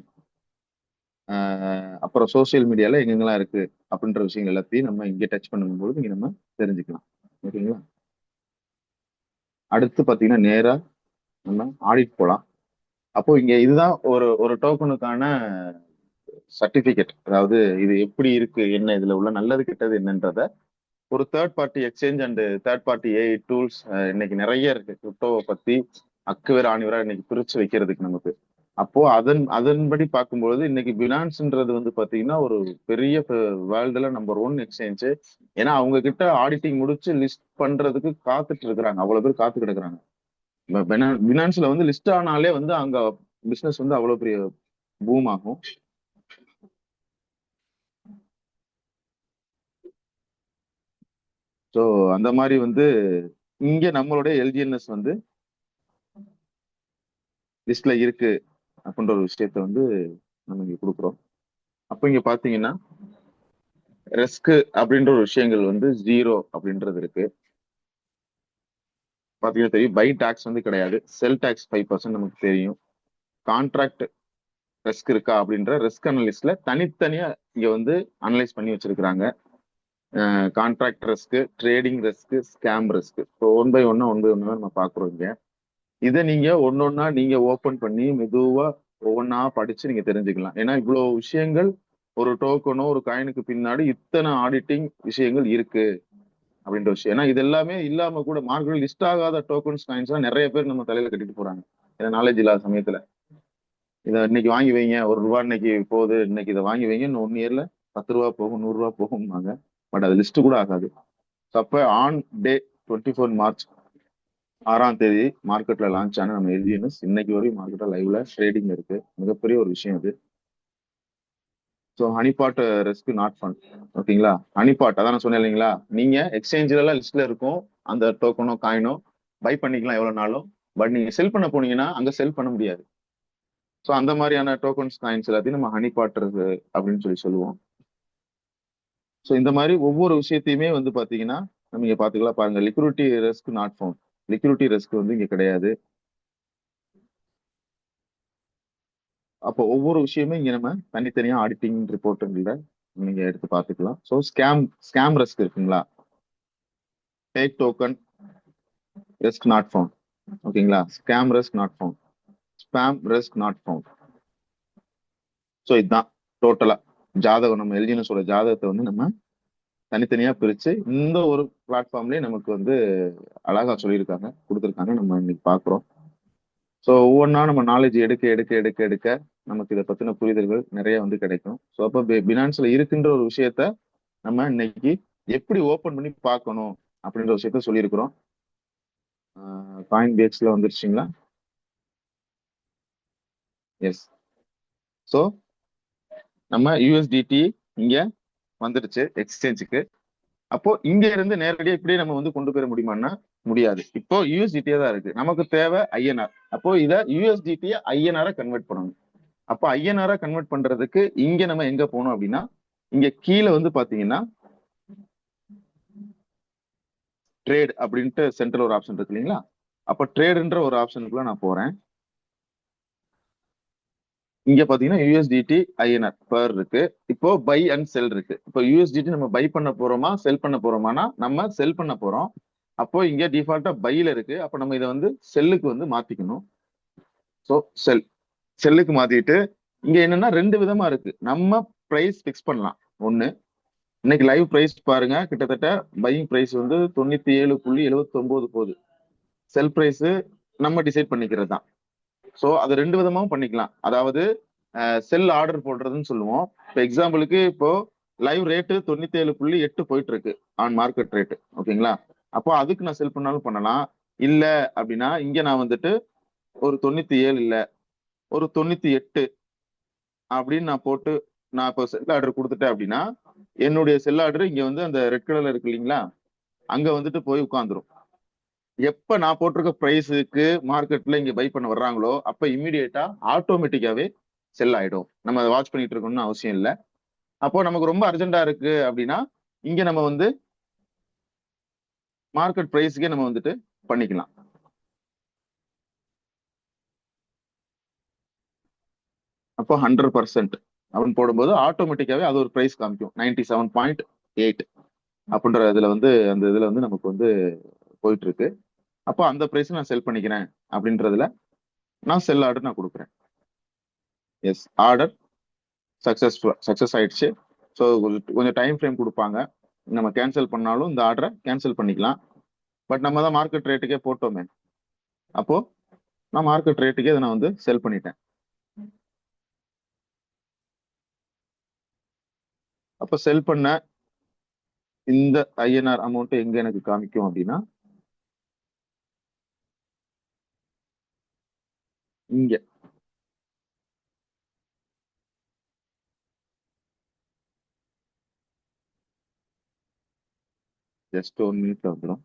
அப்புறம் சோசியல் மீடியால எங்கெங்கெல்லாம் இருக்கு அப்படின்ற விஷயங்கள் எல்லாத்தையும் நம்ம இங்கே டச் பண்ணும்போது இங்க நம்ம தெரிஞ்சுக்கலாம், ஓகேங்களா? அடுத்து பாத்தீங்கன்னா நேரா நம்ம ஆடிட் போலாம். அப்போ இங்க இதுதான் ஒரு ஒரு டோக்கனுக்கான சர்டிபிகேட். அதாவது இது எப்படி இருக்கு, என்ன இதுல உள்ள நல்லது கெட்டது என்னன்றத ஒரு third party exchange and third party AI tools இன்னைக்கு நிறைய இருக்கு கிரிப்டோவை பத்தி அக்குவேர் ஆணிவரா இன்னைக்கு பிரிச்சு வைக்கிறதுக்கு நமக்கு. அப்போ அதன்படி பார்க்கும்போது இன்னைக்கு பினான்ஸ்ன்றது வந்து பாத்தீங்கன்னா ஒரு பெரிய வேர்ல்டுல நம்பர் 1 எக்ஸ்சேஞ்ச். ஏன்னா அவங்க கிட்ட ஆடிட்டிங் முடிச்சு லிஸ்ட் பண்றதுக்கு காத்துட்டு இருக்கிறாங்க, அவ்வளவு பேர் காத்து கிடக்குறாங்க. பினான்ஸ்ல வந்து லிஸ்ட் ஆனாலே வந்து அங்க பிசினஸ் வந்து அவ்வளவு பெரிய பூம் ஆகும். ஸோ அந்த மாதிரி வந்து இங்க நம்மளுடைய எல்ஜிஎன்எஸ் வந்து லிஸ்ட்ல இருக்கு அப்படின்ற ஒரு விஷயத்த வந்து நம்ம இங்க கொடுக்குறோம். அப்ப இங்க பாத்தீங்கன்னா ரெஸ்க் அப்படின்ற ஒரு விஷயங்கள் வந்து 0 அப்படின்றது இருக்கு. பாத்தீங்கன்னா தெரியும், பை டாக்ஸ் வந்து கிடையாது, செல் டாக்ஸ் 5% நமக்கு தெரியும். கான்ட்ராக்ட் ரெஸ்க் இருக்கா அப்படின்ற ரெஸ்க் அனலிஸ்ட்ல தனித்தனியா இங்க வந்து அனலைஸ் பண்ணி வச்சிருக்கிறாங்க. Contract risk, trading risk, scam risk. So one by ஒன்னா நம்ம பாக்குறோம் இங்க. இதை நீங்க ஒன்னொன்னா நீங்க ஓபன் பண்ணி மெதுவா ஒவ்வொன்னா படிச்சு நீங்க தெரிஞ்சுக்கலாம். ஏன்னா இவ்வளவு விஷயங்கள் ஒரு டோக்கனோ ஒரு காயினுக்கு பின்னாடி இத்தனை ஆடிட்டிங் விஷயங்கள் இருக்கு அப்படின்ற விஷயம். ஏன்னா இது எல்லாமே இல்லாம கூட மார்க்கெட் லிஸ்ட் ஆகாத டோக்கன்ஸ் காயின்ஸ் எல்லாம் நிறைய பேர் நம்ம தலையில கட்டிட்டு போறாங்க, ஏன்னா நாலேஜ் இல்லாத சமயத்துல. இதை இன்னைக்கு வாங்கி வைங்க, ₹1 இன்னைக்கு போகுது, இன்னைக்கு இதை வாங்கி வைங்க, இன்னும் 1 இயர்ல ₹10 போகும், ₹100 போகும்னாங்க. பட் அது லிஸ்ட் கூட ஆகாது. அப்ப ஆன் டே 24 மார்ச் 6ஆம் தேதி மார்க்கெட்ல லான்ச் ஆன நம்ம எல்ஜிஎன்எஸ் இன்னைக்கு வரையும் மார்க்கெட்ல லைவ்ல ட்ரேடிங் இருக்கு. மிகப்பெரிய ஒரு விஷயம் அது. ஸோ ஹனிபாட் ரெஸ்க் நாட் ஃபண்ட், ஓகேங்களா? ஹனிபாட் அதான் நான் சொன்னேன் இல்லைங்களா, நீங்க எக்ஸ்சேஞ்சில எல்லாம் லிஸ்ட்ல இருக்கும் அந்த டோக்கனோ காயினோ, பை பண்ணிக்கலாம் எவ்வளவு நாளும். பட் நீங்க செல் பண்ண போனீங்கன்னா அங்க செல் பண்ண முடியாது. ஸோ அந்த மாதிரியான டோக்கன்ஸ் காயின்ஸ் எல்லாத்தையும் நம்ம ஹனிபாட் அப்படின்னு சொல்லுவோம். ஸோ இந்த மாதிரி ஒவ்வொரு விஷயத்தையுமே வந்து பாத்தீங்கன்னா நம்ம இங்க பாத்துக்கலாம் பாருங்க. லிக்விடிட்டி ரெஸ்க் நாட் ஃபவுண்ட், லிக்விடிட்டி ரெஸ்க் வந்து இங்க கிடையாது. அப்போ ஒவ்வொரு விஷயமே இங்க நம்ம தனித்தனியா ஆடிட்டிங் ரிப்போர்ட்டுங்கள நீங்க எடுத்து பார்த்துக்கலாம். ஸோ ஸ்கேம் ரெஸ்க் இருக்குங்களா, take token risk not found. ஓகேங்களா? Scam risk not found, spam risk not found. So இதுதான் டோட்டலா ஜாதகம், நம்ம எல்ஜினஸோட ஜாதகத்தை வந்து நம்ம தனித்தனியா பிரிச்சு இந்த ஒரு பிளாட்ஃபார்ம்லயே நமக்கு வந்து அழகா சொல்லியிருக்காங்க, கொடுத்துருக்காங்க. நம்ம இன்னைக்கு பாக்குறோம். ஸோ ஒவ்வொன்றா நம்ம நாலேஜ் எடுக்க எடுக்க எடுக்க எடுக்க நமக்கு இதை பத்தின புரிதல்கள் நிறைய வந்து கிடைக்கும். ஸோ அப்போ பினான்ஸ்ல இருக்குன்ற ஒரு விஷயத்த நம்ம இன்னைக்கு எப்படி ஓபன் பண்ணி பார்க்கணும் அப்படின்ற விஷயத்த சொல்லியிருக்கிறோம். காயின் பேக்ஸ்ல வந்துருச்சுங்களா? எஸ். ஸோ நம்ம யூஎஸ்டிடி இங்க வந்துடுச்சு எக்ஸ்சேஞ்சுக்கு. அப்போ இங்க இருந்து நேரடியாக இப்படியே நம்ம வந்து கொண்டு போயிட முடியுமான்னா முடியாது. இப்போ யூஎஸ்டிடியா தான் இருக்கு, நமக்கு தேவை ஐஎன்ஆர். அப்போ இதை யூஎஸ்டிடியை ஐஎன்ஆரை கன்வெர்ட் பண்ணணும். அப்போ ஐஎன்ஆரை கன்வெர்ட் பண்றதுக்கு இங்க நம்ம எங்க போகணும் அப்படின்னா, இங்க கீழே வந்து பாத்தீங்கன்னா ட்ரேட் அப்படின்ட்டு சென்ட்ரல் ஒரு ஆப்ஷன் இருக்கு இல்லைங்களா? அப்போ ட்ரேடுன்ற ஒரு ஆப்ஷனுக்குள்ள நான் போறேன். இங்க பாத்தீங்கன்னா யூஎஸ்டிடி ஐஎன்ஆர் பேர் இருக்கு. இப்போ பை அண்ட் செல் இருக்கு. இப்போ யூஎஸ்டிடி நம்ம பை பண்ண போறோமா செல் பண்ண போறோமானா நம்ம செல் பண்ண போறோம். அப்போ இங்க டிஃபால்ட்டா பைல இருக்கு. அப்போ நம்ம இதை வந்து செல்லுக்கு வந்து மாத்திக்கணும். ஸோ செல்லுக்கு மாத்திட்டு இங்க என்னன்னா ரெண்டு விதமா இருக்கு. நம்ம பிரைஸ் பிக்ஸ் பண்ணலாம். ஒண்ணு, இன்னைக்கு லைவ் பிரைஸ் பாருங்க, கிட்டத்தட்ட பையிங் பிரைஸ் வந்து 97.79 போகுது. செல் பிரைஸ் நம்ம டிசைட் பண்ணிக்கிறது தான். ஸோ அது ரெண்டு விதமாவும் பண்ணிக்கலாம். அதாவது செல் ஆர்டர் போடுறதுன்னு சொல்லுவோம். இப்போ எக்ஸாம்பிளுக்கு இப்போ லைவ் ரேட்டு 97.8 போயிட்டு இருக்கு ஆன் மார்க்கெட் ரேட்டு. ஓகேங்களா? அப்போ அதுக்கு நான் செல் பண்ணாலும் பண்ணலாம். இல்ல அப்படின்னா இங்க நான் வந்துட்டு ஒரு 97 இல்ல ஒரு 98 அப்படின்னு நான் போட்டு நான் இப்போ செல் ஆர்டர் கொடுத்துட்டேன் அப்படின்னா என்னுடைய செல் ஆர்டர் இங்க வந்து அந்த ரெட் கலர்ல இருக்கு இல்லைங்களா, அங்க வந்துட்டு போய் உட்காந்துரும். எப்ப நான் போட்டிருக்க பிரைஸுக்கு மார்க்கெட்ல இங்க பை பண்ண வர்றாங்களோ அப்ப இம்மிடியேட்டா ஆட்டோமேட்டிக்காவே செல் ஆயிடும். நம்ம அதை வாட்ச் பண்ணிட்டு இருக்கணும்னு அவசியம் இல்லை. அப்போ நமக்கு ரொம்ப அர்ஜென்டா இருக்கு அப்படின்னா இங்க நம்ம வந்து மார்க்கெட் பிரைஸ்க்கே நம்ம வந்துட்டு பண்ணிக்கலாம். அப்போ 100% அப்படின்னு போடும்போது ஆட்டோமேட்டிக்காவே அது ஒரு பிரைஸ் காமிக்கும் 97.8 அப்படின்ற இதுல வந்து அந்த இதுல வந்து நமக்கு வந்து போயிட்டு இருக்கு. அப்போ அந்த பிரைஸ் நான் செல் பண்ணிக்கிறேன் அப்படின்றதுல நான் செல் ஆர்டர் நான் கொடுக்குறேன். எஸ், ஆர்டர் சக்சஸ் ஆயிடுச்சு. ஸோ கொஞ்சம் டைம் ஃப்ரேம் கொடுப்பாங்க. நம்ம கேன்சல் பண்ணாலும் இந்த ஆர்டரை கேன்சல் பண்ணிக்கலாம். பட் நம்ம தான் மார்க்கெட் ரேட்டுக்கே போட்டோமே, அப்போ நான் மார்க்கெட் ரேட்டுக்கே இதை நான் வந்து செல் பண்ணிட்டேன். அப்போ செல் பண்ண இந்த ஐஎன்ஆர் அமௌண்ட் எங்க எனக்கு காமிக்கும் அப்படின்னா இங்க ஜஸ்ட் 1 மினிட்ல வந்துடும்.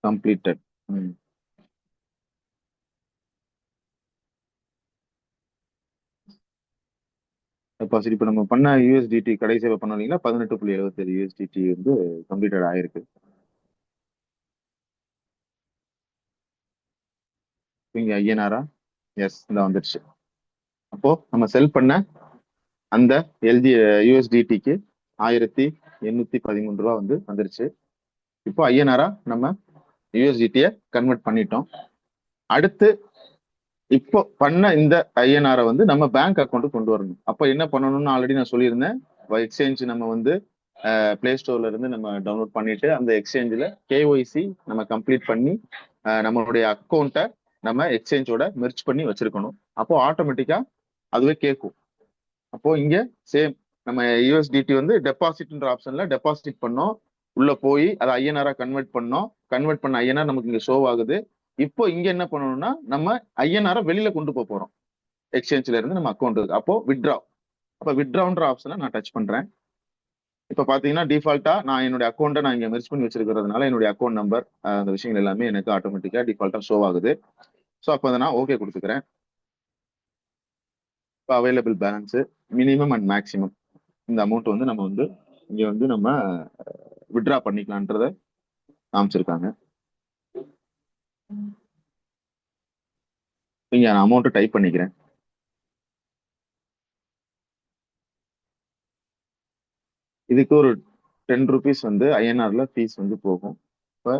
கம்ப்ளீட்டட். டெபாசிட் இப்போ நம்ம பண்ண யூஎஸ்டிடி கடை சேவை பண்ணோம் இல்லைங்களா, 18.77 யூஎஸ்டிடி வந்து கம்ப்ளீட்டட் ஆயிருக்கு. இங்க ஐஎன்ஆரா? எஸ், இந்த வந்துடுச்சு. அப்போ நம்ம செல் பண்ண அந்த எல்ஜி யூஎஸ்டிடிக்கு 1813 ரூபா வந்து வந்துருச்சு. இப்போ ஐஎன்ஆரா நம்ம யூஎஸ்டிடியை கன்வெர்ட் பண்ணிட்டோம். அடுத்து இப்போ பண்ண இந்த ஐஎன்ஆரை வந்து நம்ம பேங்க் அக்கௌண்ட்டுக்கு கொண்டு வரணும். அப்போ என்ன பண்ணணும்னு ஆல்ரெடி நான் சொல்லியிருந்தேன். எக்ஸ்சேஞ்ச் நம்ம வந்து பிளே ஸ்டோர்ல இருந்து நம்ம டவுன்லோட் பண்ணிட்டு அந்த எக்ஸ்சேஞ்சில் கேஒய்சி நம்ம கம்ப்ளீட் பண்ணி நம்மளுடைய அக்கௌண்ட்டை நம்ம எக்ஸ்சேஞ்சோட மெர்ச் பண்ணி வச்சிருக்கணும். அப்போ ஆட்டோமேட்டிக்கா அதுவே கேட்கும். அப்போ இங்க சேம் நம்ம யூஎஸ்டிடி வந்து டெபாசிட்ன்ற ஆப்ஷன்ல டெபாசிட் பண்ணோம், உள்ள போய் அதை ஐஎன்ஆரா கன்வெர்ட் பண்ணோம். கன்வெர்ட் பண்ண ஐஎன்ஆர் நமக்கு இங்க ஷோ ஆகுது. இப்போ இங்க என்ன பண்ணணும்னா நம்ம ஐஎன்ஆரை வெளியில கொண்டு போக போறோம் எக்ஸ்சேஞ்ச்ல இருந்து நம்ம அக்கௌண்ட்டுக்கு. அப்போ வித்ட்ரா. அப்போ வித்ட்ரான்ற ஆப்ஷனை நான் டச் பண்றேன். இப்போ பாத்தீங்கன்னா டிஃபால்ட்டா நான் என்னுடைய அக்கௌண்ட்டை நான் இங்க மெர்ஜ் பண்ணி வச்சிருக்கிறதுனால என்னுடைய அக்கௌண்ட் நம்பர் அந்த விஷயங்கள் எல்லாமே எனக்கு ஆட்டோமேட்டிக்கா டிஃபால்ட்டா ஷோ ஆகுது. ஸோ அப்போ அதை நான் ஓகே கொடுத்துக்கிறேன். இப்போ available balance minimum and maximum இந்த அமௌண்ட் வந்து நம்ம வந்து இங்க வந்து நம்ம வித்ட்ரா பண்ணிக்கலான்றத காமிச்சிருக்காங்க. இங்க நான் அமௌண்ட் டைப் பண்ணிக்கிறேன். இதுக்கு ஒரு 10 rupees வந்து ஐஎன்ஆர்ல ஃபீஸ் வந்து போகும். இப்போ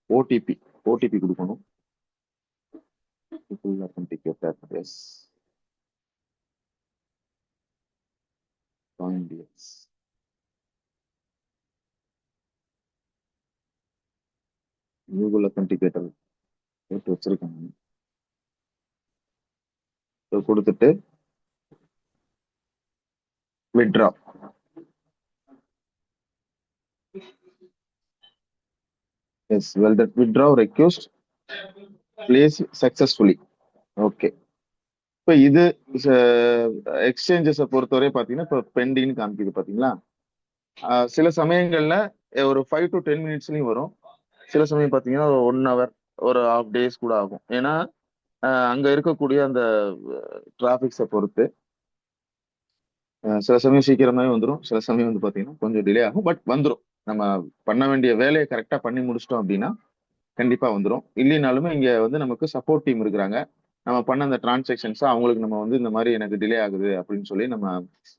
ஓடிபி ஓடிபி கொடுக்கணும். authenticator yes CoinDX. Google authenticator போட்டு வச்சிருக்காங்க. கொடுத்துட்டு withdraw as well that withdraw request place successfully. Okay. இப்போ இது எக்ஸ்சேஞ்சஸை பொறுத்தவரை பார்த்தீங்கன்னா இப்போ பெண்டிங்னு காமிக்குது பார்த்தீங்களா. சில சமயங்கள்ல ஒரு 5 to 10 minutesலயும் வரும். சில சமயம் பார்த்தீங்கன்னா ஒரு 1 hour ஒரு ஹாஃப் டேஸ் கூட ஆகும். ஏன்னா அங்க இருக்கக்கூடிய அந்த டிராபிக்ஸை பொறுத்து சில சமயம் சீக்கிரமாவே வந்துடும், சில சமயம் வந்து பார்த்தீங்கன்னா கொஞ்சம் டிலே ஆகும். பட் வந்துடும். நம்ம பண்ண வேண்டிய வேலையை கரெக்டாக பண்ணி முடிச்சிட்டோம் அப்படின்னா கண்டிப்பா வந்துடும். இல்லைனாலுமே இங்க வந்து நமக்கு சப்போர்ட் டீம் இருக்கிறாங்க. நம்ம பண்ண அந்த டிரான்சாக்ஷன்ஸ் அவங்களுக்கு நம்ம வந்து இந்த மாதிரி எனக்கு டிலே ஆகுது அப்படின்னு சொல்லி நம்ம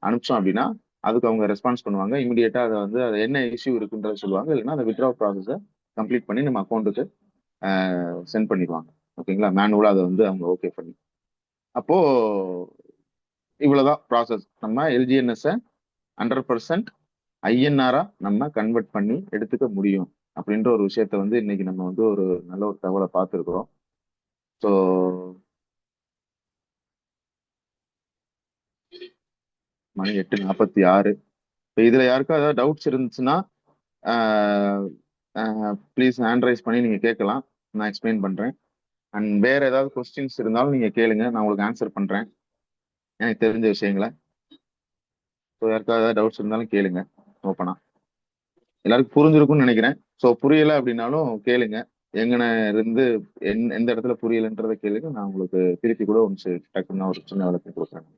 அனுப்பிச்சோம் அப்படின்னா அதுக்கு அவங்க ரெஸ்பான்ஸ் பண்ணுவாங்க. இமீடியட்டா அதை வந்து அது என்ன இஷ்யூ இருக்குன்றத சொல்லுவாங்க. இல்லைன்னா அந்த வித்ட்ரா ப்ராசஸை கம்ப்ளீட் பண்ணி நம்ம அக்கௌண்ட்டுக்கு சென்ட் பண்ணிடுவாங்க. ஓகேங்களா. மேனுவலா அதை வந்து அவங்க ஓகே பண்ணி அப்போ இவ்வளவுதான் ப்ராசஸ். நம்ம எல்ஜிஎன்எஸ் 100% ஐஎன்ஆரா நம்ம கன்வெர்ட் பண்ணி எடுத்துக்க முடியும் அப்படின்ற ஒரு விஷயத்த வந்து இன்னைக்கு நம்ம வந்து ஒரு நல்ல ஒரு தகவலை பார்த்துருக்குறோம். ஸோ மணி 8:46. இப்போ இதுல யாருக்கும் ஏதாவது டவுட்ஸ் இருந்துச்சுன்னா ப்ளீஸ் ஹேண்ட் ரைஸ் பண்ணி நீங்க கேட்கலாம். நான் எக்ஸ்பிளைன் பண்றேன். அண்ட் வேற ஏதாவது கொஸ்டின்ஸ் இருந்தாலும் நீங்க கேளுங்க, நான் உங்களுக்கு ஆன்சர் பண்றேன் எனக்கு தெரிஞ்ச விஷயங்களை. ஸோ யாருக்காவது ஏதாவது டவுட்ஸ் இருந்தாலும் கேளுங்க ஓப்பனா. எல்லாருக்கும் புரிஞ்சிருக்கும்னு நினைக்கிறேன். ஸோ புரியலை அப்படின்னாலும் கேளுங்க. எங்கன இருந்து எந்த இடத்துல புரியலைன்றதை கேளுங்க. நான் உங்களுக்கு திருப்பி கூட ஒன்று டக்குன்னு ஒரு சின்ன விளக்கம் கொடுக்குறேன்.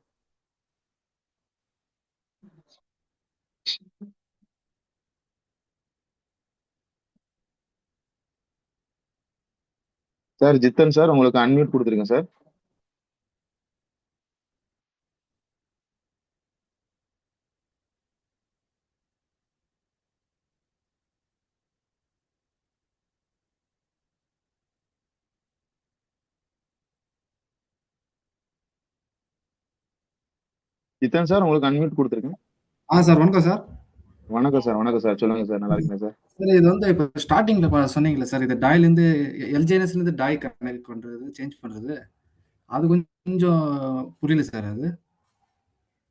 சார் ஜித்தன் சார் உங்களுக்கு அன்மியூட் கொடுத்துருங்க சார். ஜித்தன் சார் உங்களுக்கு அன்மியூட் கொடுத்துருக்கேன். சார் வணக்கம் சார். வணக்கம் சார். வணக்கம் சார். சொல்லுங்க சார். நல்லா இருக்கீங்க சார்? சார் இது வந்து இப்போ ஸ்டார்டிங்ல சொன்னீங்களே சார், இது டாயிலேருந்து எல்ஜிஎன்எஸ்லேருந்து டாய் கனெக்ட் பண்ணுறது சேஞ்ச் பண்ணுறது, அது கொஞ்சம் புரியல சார். அது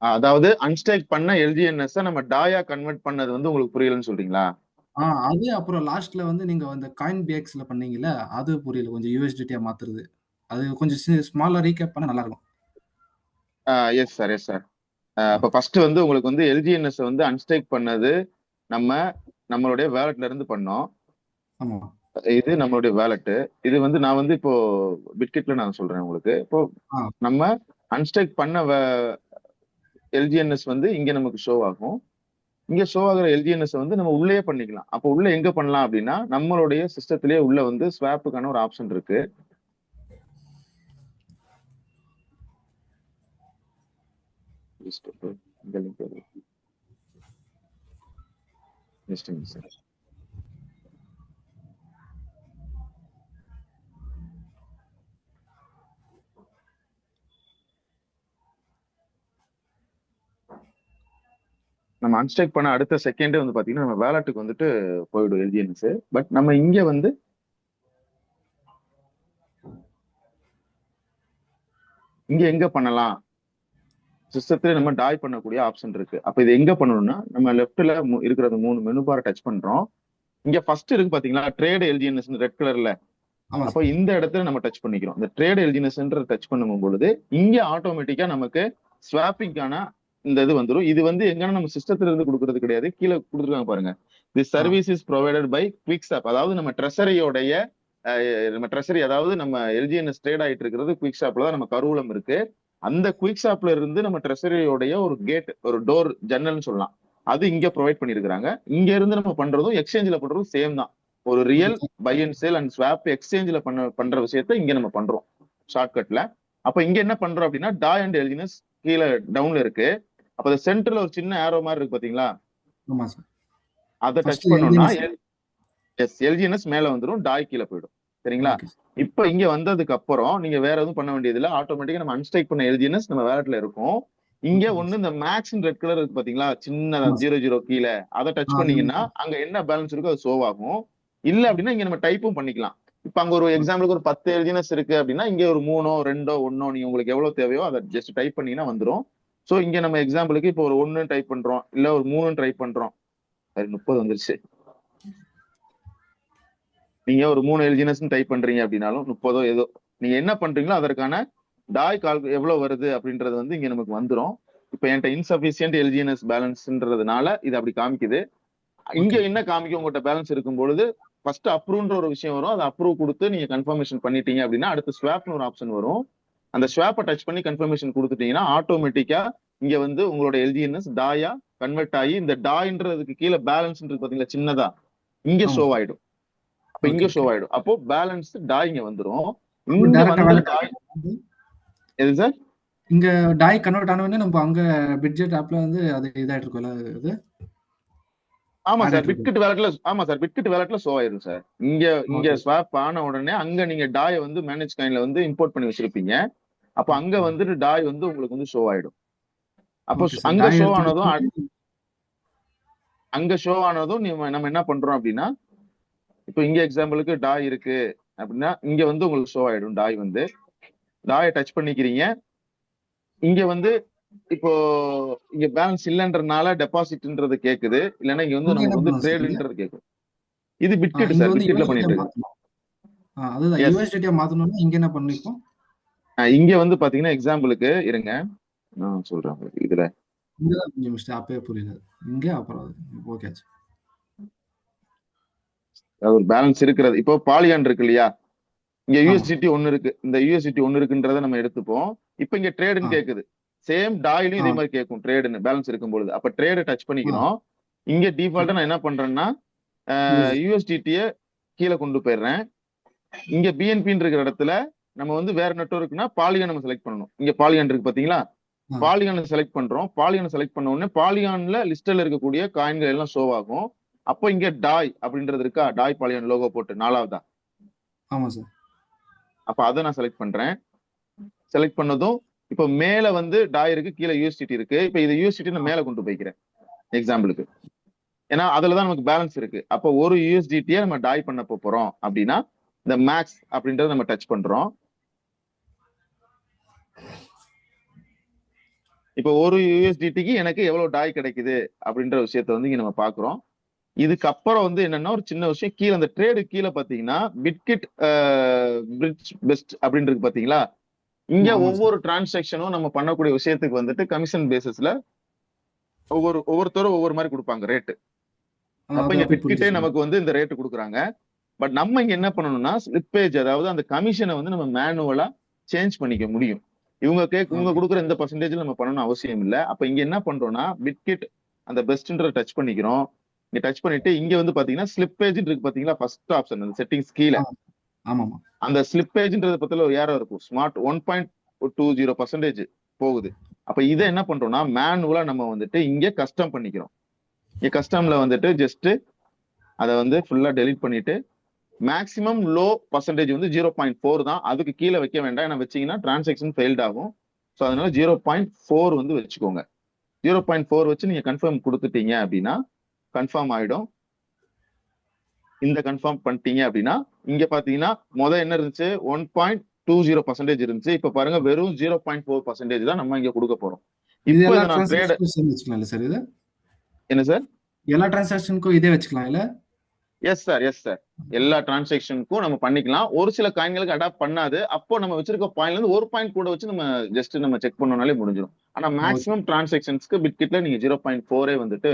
அதாவது அன்ஸ்டேக் பண்ண எல்ஜிஎன்எஸ் நம்ம டாயா கன்வெர்ட் பண்ணது வந்து உங்களுக்கு புரியலன்னு சொல்றீங்களா? அது அப்புறம் லாஸ்ட்ல வந்து நீங்க அந்த காயின் பேக்ஸ்ல பண்ணீங்கல்ல, அது புரியல. கொஞ்சம் யூஎஸ்டிடியா மாத்துறது, அது கொஞ்சம் ஸ்மாலா ரீகேப் பண்ணா நல்லா இருக்கும். Yes sir. Yes sir. அப்ப ஃபர்ஸ்ட் வந்து உங்களுக்கு வந்து எல்ஜிஎன்எஸ் வந்து அன்ஸ்டேக் பண்ணது நம்மளுடைய வேலட்ல இருந்து பண்ணோம். ஆமா. இது நம்மளுடைய வேலட். இது வந்து நான் வந்து இப்போ பிட்கிட்ல நான் சொல்றேன் உங்களுக்கு. இப்போ நம்ம அன்ஸ்டேக் பண்ண எல்ஜிஎன்எஸ் வந்து இங்க நமக்கு ஷோ ஆகும். இங்க ஷோ ஆகுற எல்ஜிஎன்எஸ் வந்து நம்ம உள்ளே பண்ணிக்கலாம். அப்போ உள்ள எங்க பண்ணலாம் அப்படின்னா நம்மளுடைய சிஸ்டத்திலேயே உள்ள வந்து ஸ்வாப்புக்கான ஒரு ஆப்ஷன் இருக்கு. நம்ம அன்ஸ்டேக் பண்ண அடுத்த செகண்டே வந்து பாத்தீங்கன்னா நம்ம வேலட்டுக்கு வந்துட்டு போயிடும் எல்ஜிஎன்எஸ். பட் நம்ம இங்க வந்து இங்க எங்க பண்ணலாம், சிஸ்டத்துல நம்ம டாய் பண்ணக்கூடிய ஆப்ஷன் இருக்கு. அப்ப இது எங்க பண்ணணும்னா நம்ம லெஃப்ட்ல இருக்கிற 3 மெனு பார் டச் பண்றோம். இங்க ஃபர்ஸ்ட் இருக்கு பாத்தீங்களா ட்ரேட் எல்ஜிஎன்எஸ் ரெட் கலர்ல. அப்போ இந்த இடத்துல நம்ம டச் பண்ணிக்கிறோம். இந்த ட்ரேட் எல்ஜிஎன்எஸ் டச் பண்ணும் பொழுது இங்க ஆட்டோமேட்டிக்கா நமக்கு ஸ்வாப்பிங்கான இந்த இது வந்துடும். இது வந்து எங்கன்னா நம்ம சிஸ்டத்துல இருந்து கொடுக்கறது கிடையாது. கீழே கொடுத்துருக்காங்க பாருங்க, the service is provided by QuickSwap. அதாவது நம்ம ட்ரெஷரியோடைய நம்ம ட்ரெஷரி, அதாவது நம்ம எல்ஜிஎன்எஸ் ட்ரேட் ஆயிட்டு இருக்கிறது குவிக்ஸாப்ல தான் நம்ம கருவூலம் இருக்கு. அந்த குயிக் ஷாப்ல இருந்து நம்ம ட்ரெஷரியோடைய ஒரு கேட், ஒரு டோர், ஜன்னல்னு சொல்லலாம், அது இங்க ப்ரொவைட் பண்ணிருக்காங்க. இங்க இருந்து நம்ம பண்றதும் எக்ஸ்சேஞ்சில் பண்றதும் சேம் தான். ஒரு okay real sir. Buy and sell and swap எக்ஸ்சேஞ்சில் பண்ற விஷயத்த இங்க நம்ம பண்றோம் ஷார்ட்கட்ல. அப்ப இங்க என்ன பண்றோம் அப்படின்னா, டாய் அண்ட் எல்ஜினஸ் கீழே டவுன்ல இருக்கு. அப்ப அந்த சென்டர்ல ஒரு சின்ன ஏரோ மாதிரி இருக்கு பாத்தீங்களா, ஆமா சார். அதை ஃபர்ஸ்ட் டச் பண்ணோம்னா எல்ஜிஎன்எஸ். எஸ் எல்ஜிஎன்எஸ் மேல வந்துடும், டாய் கீழே போயிடும். சரிங்களா? Okay sir. இப்ப இங்க வந்ததுக்கு அப்புறம் நீங்க வேற எதுவும் பண்ண வேண்டியது இல்ல. ஆட்டோமேட்டிக்கா நம்ம அன்ஸ்டைக் பண்ண எல்ஜிஎன்எஸ் நம்ம வேலட்ல இருக்கும். இங்க ஓகே ஒண்ணு சார். இந்த மேக்ஸ் ரெட் கலர் இருக்கு பாத்தீங்களா, சின்னதா ஆமா சார். 00 கீழே, அதை டச் அது பண்ணீங்கன்னா அங்க என்ன பேலன்ஸ் இருக்கோ அது ஷோ ஆகும். இல்ல அப்படின்னா இங்க நம்ம டைப்பும் பண்ணிக்கலாம். இப்ப அங்க ஒரு எக்ஸாம்பிளுக்கு ஒரு 10 எல்ஜிஎன்எஸ் இருக்கு அப்படின்னா, இங்க ஒரு 3ஓ 2ஓ 1ஓ நீங்க உங்களுக்கு எவ்வளவு தேவையோ அதை ஜஸ்ட் டைப் பண்ணீங்கன்னா வந்துடும். சோ இங்க நம்ம எக்ஸாம்பிளுக்கு இப்போ ஒரு 1 டைப் பண்றோம், இல்ல ஒரு 3 டைப் பண்றோம். சரி, 30 வந்துருச்சு. நீங்க ஒரு 3 எல்ஜினஸ் டைப் பண்றீங்க அப்படின்னாலும் 30ஓ ஏதோ நீங்க என்ன பண்றீங்களோ அதற்கான டாய் கால் எவ்வளவு வருது அப்படின்றது வந்து இங்க நமக்கு வந்துடும். இப்ப என்கிட்ட இன்சபிஷியன்ட் எல்ஜிஎன்எஸ் பேலன்ஸ்ன்றதுனால இது அப்படி காமிக்குது. இங்க ஓகே. என்ன காமிக்கும், உங்கள்கிட்ட பேலன்ஸ் இருக்கும் பொழுது ஃபர்ஸ்ட் அப்ரூவ்ன்ற ஒரு விஷயம் வரும். அதை அப்ரூவ் கொடுத்து நீங்க கன்ஃபர்மேஷன் பண்ணிட்டீங்க அப்படின்னா அடுத்து ஸ்வாப்னு ஒரு ஆப்ஷன் வரும். அந்த ஸ்வாப்பை டச் பண்ணி கன்ஃபர்மேஷன் கொடுத்துட்டீங்கன்னா ஆட்டோமேட்டிக்கா இங்க வந்து உங்களோட எல்ஜிஎன்எஸ் டாயா கன்வெர்ட் ஆகி இந்த டாய்ன்றதுக்கு கீழே பேலன்ஸ் இருக்கு பாத்தீங்களா சின்னதா, இங்க ஆமா ஷோ சார். ஆயிடும். அப்ப ஓகே இங்க ஷோ ஓகே. ஆயிடும். அப்போ பேலன்ஸ் டாய் இங்க வந்துரும். அப்போ இங்க டைரக்டா வந்த வேலட் டாய் எது சார்? இங்க டாய் கன்வெர்ட் ஆன உடனே நம்ம அங்க பிட்ஜெட் ஆப்ல வந்து அது இதாயிட்டு இருக்கும்ல, இது ஆமா ஆட் சார், ஆயிட்டு இருக்கும். பிட்கிட் வேலட்ல, ஆமா சார், பிட்கிட் வேலட்ல ஷோ ஆயிடும் சார். இங்க இங்க ஓகே. ஸ்வாப் ஆன உடனே அங்க நீங்க டாய் வந்து மேனேஜ் காயின்ல வந்து இம்போர்ட் பண்ணி வச்சிருப்பீங்க. அப்ப அங்க ஓகே. வந்துட்டு டாய் வந்து உங்களுக்கு வந்து ஷோ ஆயிடும். அப்போ ஓகே சார். அங்க டாய் ஷோ ஆனதும் எடுத்து அங்க ஷோ ஆனதும் நம்ம என்ன பண்றோம் அப்படின்னா, இப்போ இங்க எக்ஸாம்பிளுக்கு டாய் இருக்கு அப்படின்னா இங்க வந்து உங்களுக்கு ஷோ ஆயிடும். டாய் வந்து டாயை டச் பண்ணிக்கிறீங்க. இங்க வந்து இப்போ இங்க பேலன்ஸ் இல்லைன்றனால டெபாசிட்ன்றது கேக்குது, இல்லைன்னா இங்க வந்து இங்க என்ன நமக்கு வந்து பண்ணணும் சார் இங்க? ட்ரேடுன்றது கேக்குது. இது பிட்கிட் இங்க சார், வந்து பிட்கிட்ல யுஎஸ்டிடியா பண்ணிட்டு இருக்கு. மாத்தணும். அதுதான் எஸ், யுஎஸ்டிடியா மாத்தணும்னா இங்க என்ன பண்ணிப்போம்? இங்க வந்து பாத்தீங்கன்னா எக்ஸாம்பிளுக்கு இருங்க நான் சொல்றேன் உங்களுக்கு. இதுல இங்க தான் கொஞ்சம் மிஸ்டேக், அப்பயே புரியல. இங்க அப்புறம் அது. ஓகே ஆச்சு. ஒரு பேலன்ஸ் இருக்கிறது, இப்போ பாலிகான் இருக்கு இல்லையா, இங்க ஆமா. யூஎஸ்டிடி ஒன்னு இருக்கு, இந்த யூஎஸ்டிடி ஒன்னு இருக்குன்றத நம்ம எடுத்துப்போம். இப்போ இங்க ஆ. ட்ரேடுன்னு கேக்குது. சேம் டாயிலும் ஆ. இதே மாதிரி கேட்கும் ட்ரேடுன்னு பேலன்ஸ் இருக்கும் பொழுது. அப்ப ட்ரேடு டச் ஆ. பண்ணிக்கிறோம். இங்க ஓகே. டிஃபால்ட்டா நான் என்ன பண்றேன்னா யூஎஸ்டி. யூஎஸ்டிடிய கீழே கொண்டு போயிடுறேன். இங்க பிஎன்பின்னு இருக்கிற இடத்துல நம்ம வந்து வேற நெட்வொர்க்னா பாலிகான் நம்ம செலக்ட் பண்ணணும். இங்க பாலிகான் இருக்கு பாத்தீங்களா, ஆ. பாலிகான் செலக்ட் பண்றோம். பாலிகான் செலக்ட் பண்ண உடனே பாலிகான்ல லிஸ்ட்ல இருக்கக்கூடிய காயின்கள் எல்லாம் ஷோ ஆகும். அப்போ இங்க டாய் அப்படின்றது இருக்கா, டாய் பாலிகான் லோகோ போட்டு 4வதா, ஆமா சார். அப்ப அதை நான் செலக்ட் பண்றேன். செலக்ட் பண்ணதும் இப்போ மேல வந்து டாய் இருக்கு, கீழே யூஎஸ்டிடி இருக்கு. இப்ப இது யூஎஸ்டிடி நான் மேல கொண்டு போய்க்கிறேன் எக்ஸாம்பிளுக்கு, ஏன்னா அதுலதான் நமக்கு பேலன்ஸ் இருக்கு. அப்போ ஒரு யூஎஸ்டிடியை நம்ம டாய் பண்ண போறோம் அப்படின்னா இந்த மேக்ஸ் அப்படின்றத நம்ம டச் பண்றோம். இப்போ ஒரு யூஎஸ்டிடிக்கு எனக்கு எவ்வளவு டாய் கிடைக்குது அப்படின்ற விஷயத்த வந்து இங்க நம்ம பாக்குறோம். இதுக்கப்புறம் வந்து என்னன்னா ஒரு சின்ன விஷயம், கீழே அந்த ட்ரேடு கீழே பாத்தீங்கன்னா பிட்கிட் பிரிட்ஜ் பெஸ்ட் அப்படின்னு இருக்கு பாத்தீங்களா, இங்க ஆமா சார். ஒவ்வொரு டிரான்சாக்ஷனும் நம்ம பண்ணக்கூடிய விஷயத்துக்கு வந்துட்டு கமிஷன் பேசிஸ்ல ஒவ்வொருத்தரும் ஒவ்வொரு மாதிரி கொடுப்பாங்க ரேட்டு. அப்ப அது இங்க அப்பயே புரியுது பிட்கிட்டே சார். நமக்கு வந்து இந்த ரேட்டு கொடுக்குறாங்க. பட் நம்ம இங்க என்ன பண்ணணும்னா ஸ்லிப்பேஜ், அதாவது அந்த கமிஷனை வந்து நம்ம மேனுவலா சேஞ்ச் பண்ணிக்க முடியும். இவங்க ஓகே. கொடுக்குற இந்த பர்சன்டேஜ்ல நம்ம பண்ணணும் அவசியம் இல்லை. அப்ப இங்க என்ன பண்றோம்னா பிட்கிட் அந்த பெஸ்ட்ன்ற டச் பண்ணிக்கிறோம். இங்க டச் பண்ணிட்டு இங்க வந்து பாத்தீங்கன்னா ஸ்லிப்பேஜ் இருக்கு பாத்தீங்களா, ஃபர்ஸ்ட் ஆப்ஷன் அந்த செட்டிங்ஸ் கீழே ஆ. ஆமாமா. அந்த ஸ்லிப்பேஜ்ன்றது பத்தில ஒரு ஏரோ இருக்கும், ஸ்மார்ட் 1.20% போகுது. அப்ப இதை என்ன பண்றோம்னா மேனுவலா நம்ம வந்துட்டு இங்க கஸ்டம் பண்ணிக்கிறோம். இங்க கஸ்டம்ல வந்துட்டு ஜஸ்ட் அதை வந்து ஃபுல்லா டெலிட் பண்ணிட்டு மேக்ஸிமம் லோ பர்சன்டேஜ் வந்து 0.4 தான், அதுக்கு கீழே வைக்க வேண்டாம். ஏன்னா வச்சீங்கன்னா டிரான்சாக்ஷன் ஃபெயில்ட் ஆகும். ஸோ அதனால 0.4 வந்து வச்சுக்கோங்க. 0.4 வச்சு நீங்க கன்ஃபார்ம் கொடுத்துட்டீங்க அப்படின்னா கன்ஃபார்ம் ஆயிடும். இந்த கன்ஃபார்ம் பண்ணிட்டீங்க அப்படின்னா இங்க பாத்தீங்கன்னா என்ன இருந்துச்சு, 1.20% இருந்துச்சு. இப்ப பாருங்க வெறும் 0.4% தான் நம்ம இங்க கொடுக்க போறோம். இது இப்போ எல்லா இதை நான் ட்ரேட் டிரான்சாக்ஷனுக்கும் சேர்ந்து வச்சுக்கலாம்ல சார் இது? என்ன சார்? எல்லா டிரான்சாக்ஷனுக்கும் இதே வச்சுக்கலாம் இல்ல? எஸ் சார், எஸ் சார், எல்லா டிரான்சாக்ஷனுக்கும் நம்ம பண்ணிக்கலாம். ஒரு சில காயின்களுக்கு அடாப்ட் பண்ணாது. அப்போ நம்ம வச்சிருக்க பாயிண்ட்ல இருந்து ஒரு பாயிண்ட் கூட வச்சு நம்ம ஜஸ்ட் நம்ம செக் பண்ணோம்னாலே முடிஞ்சிடும். ஆனா ஓகே. மேக்ஸிமம் டிரான்சாக்ஷன்ஸ்க்கு பிட்கிட்ல நீங்க 0.4 வந்துட்டு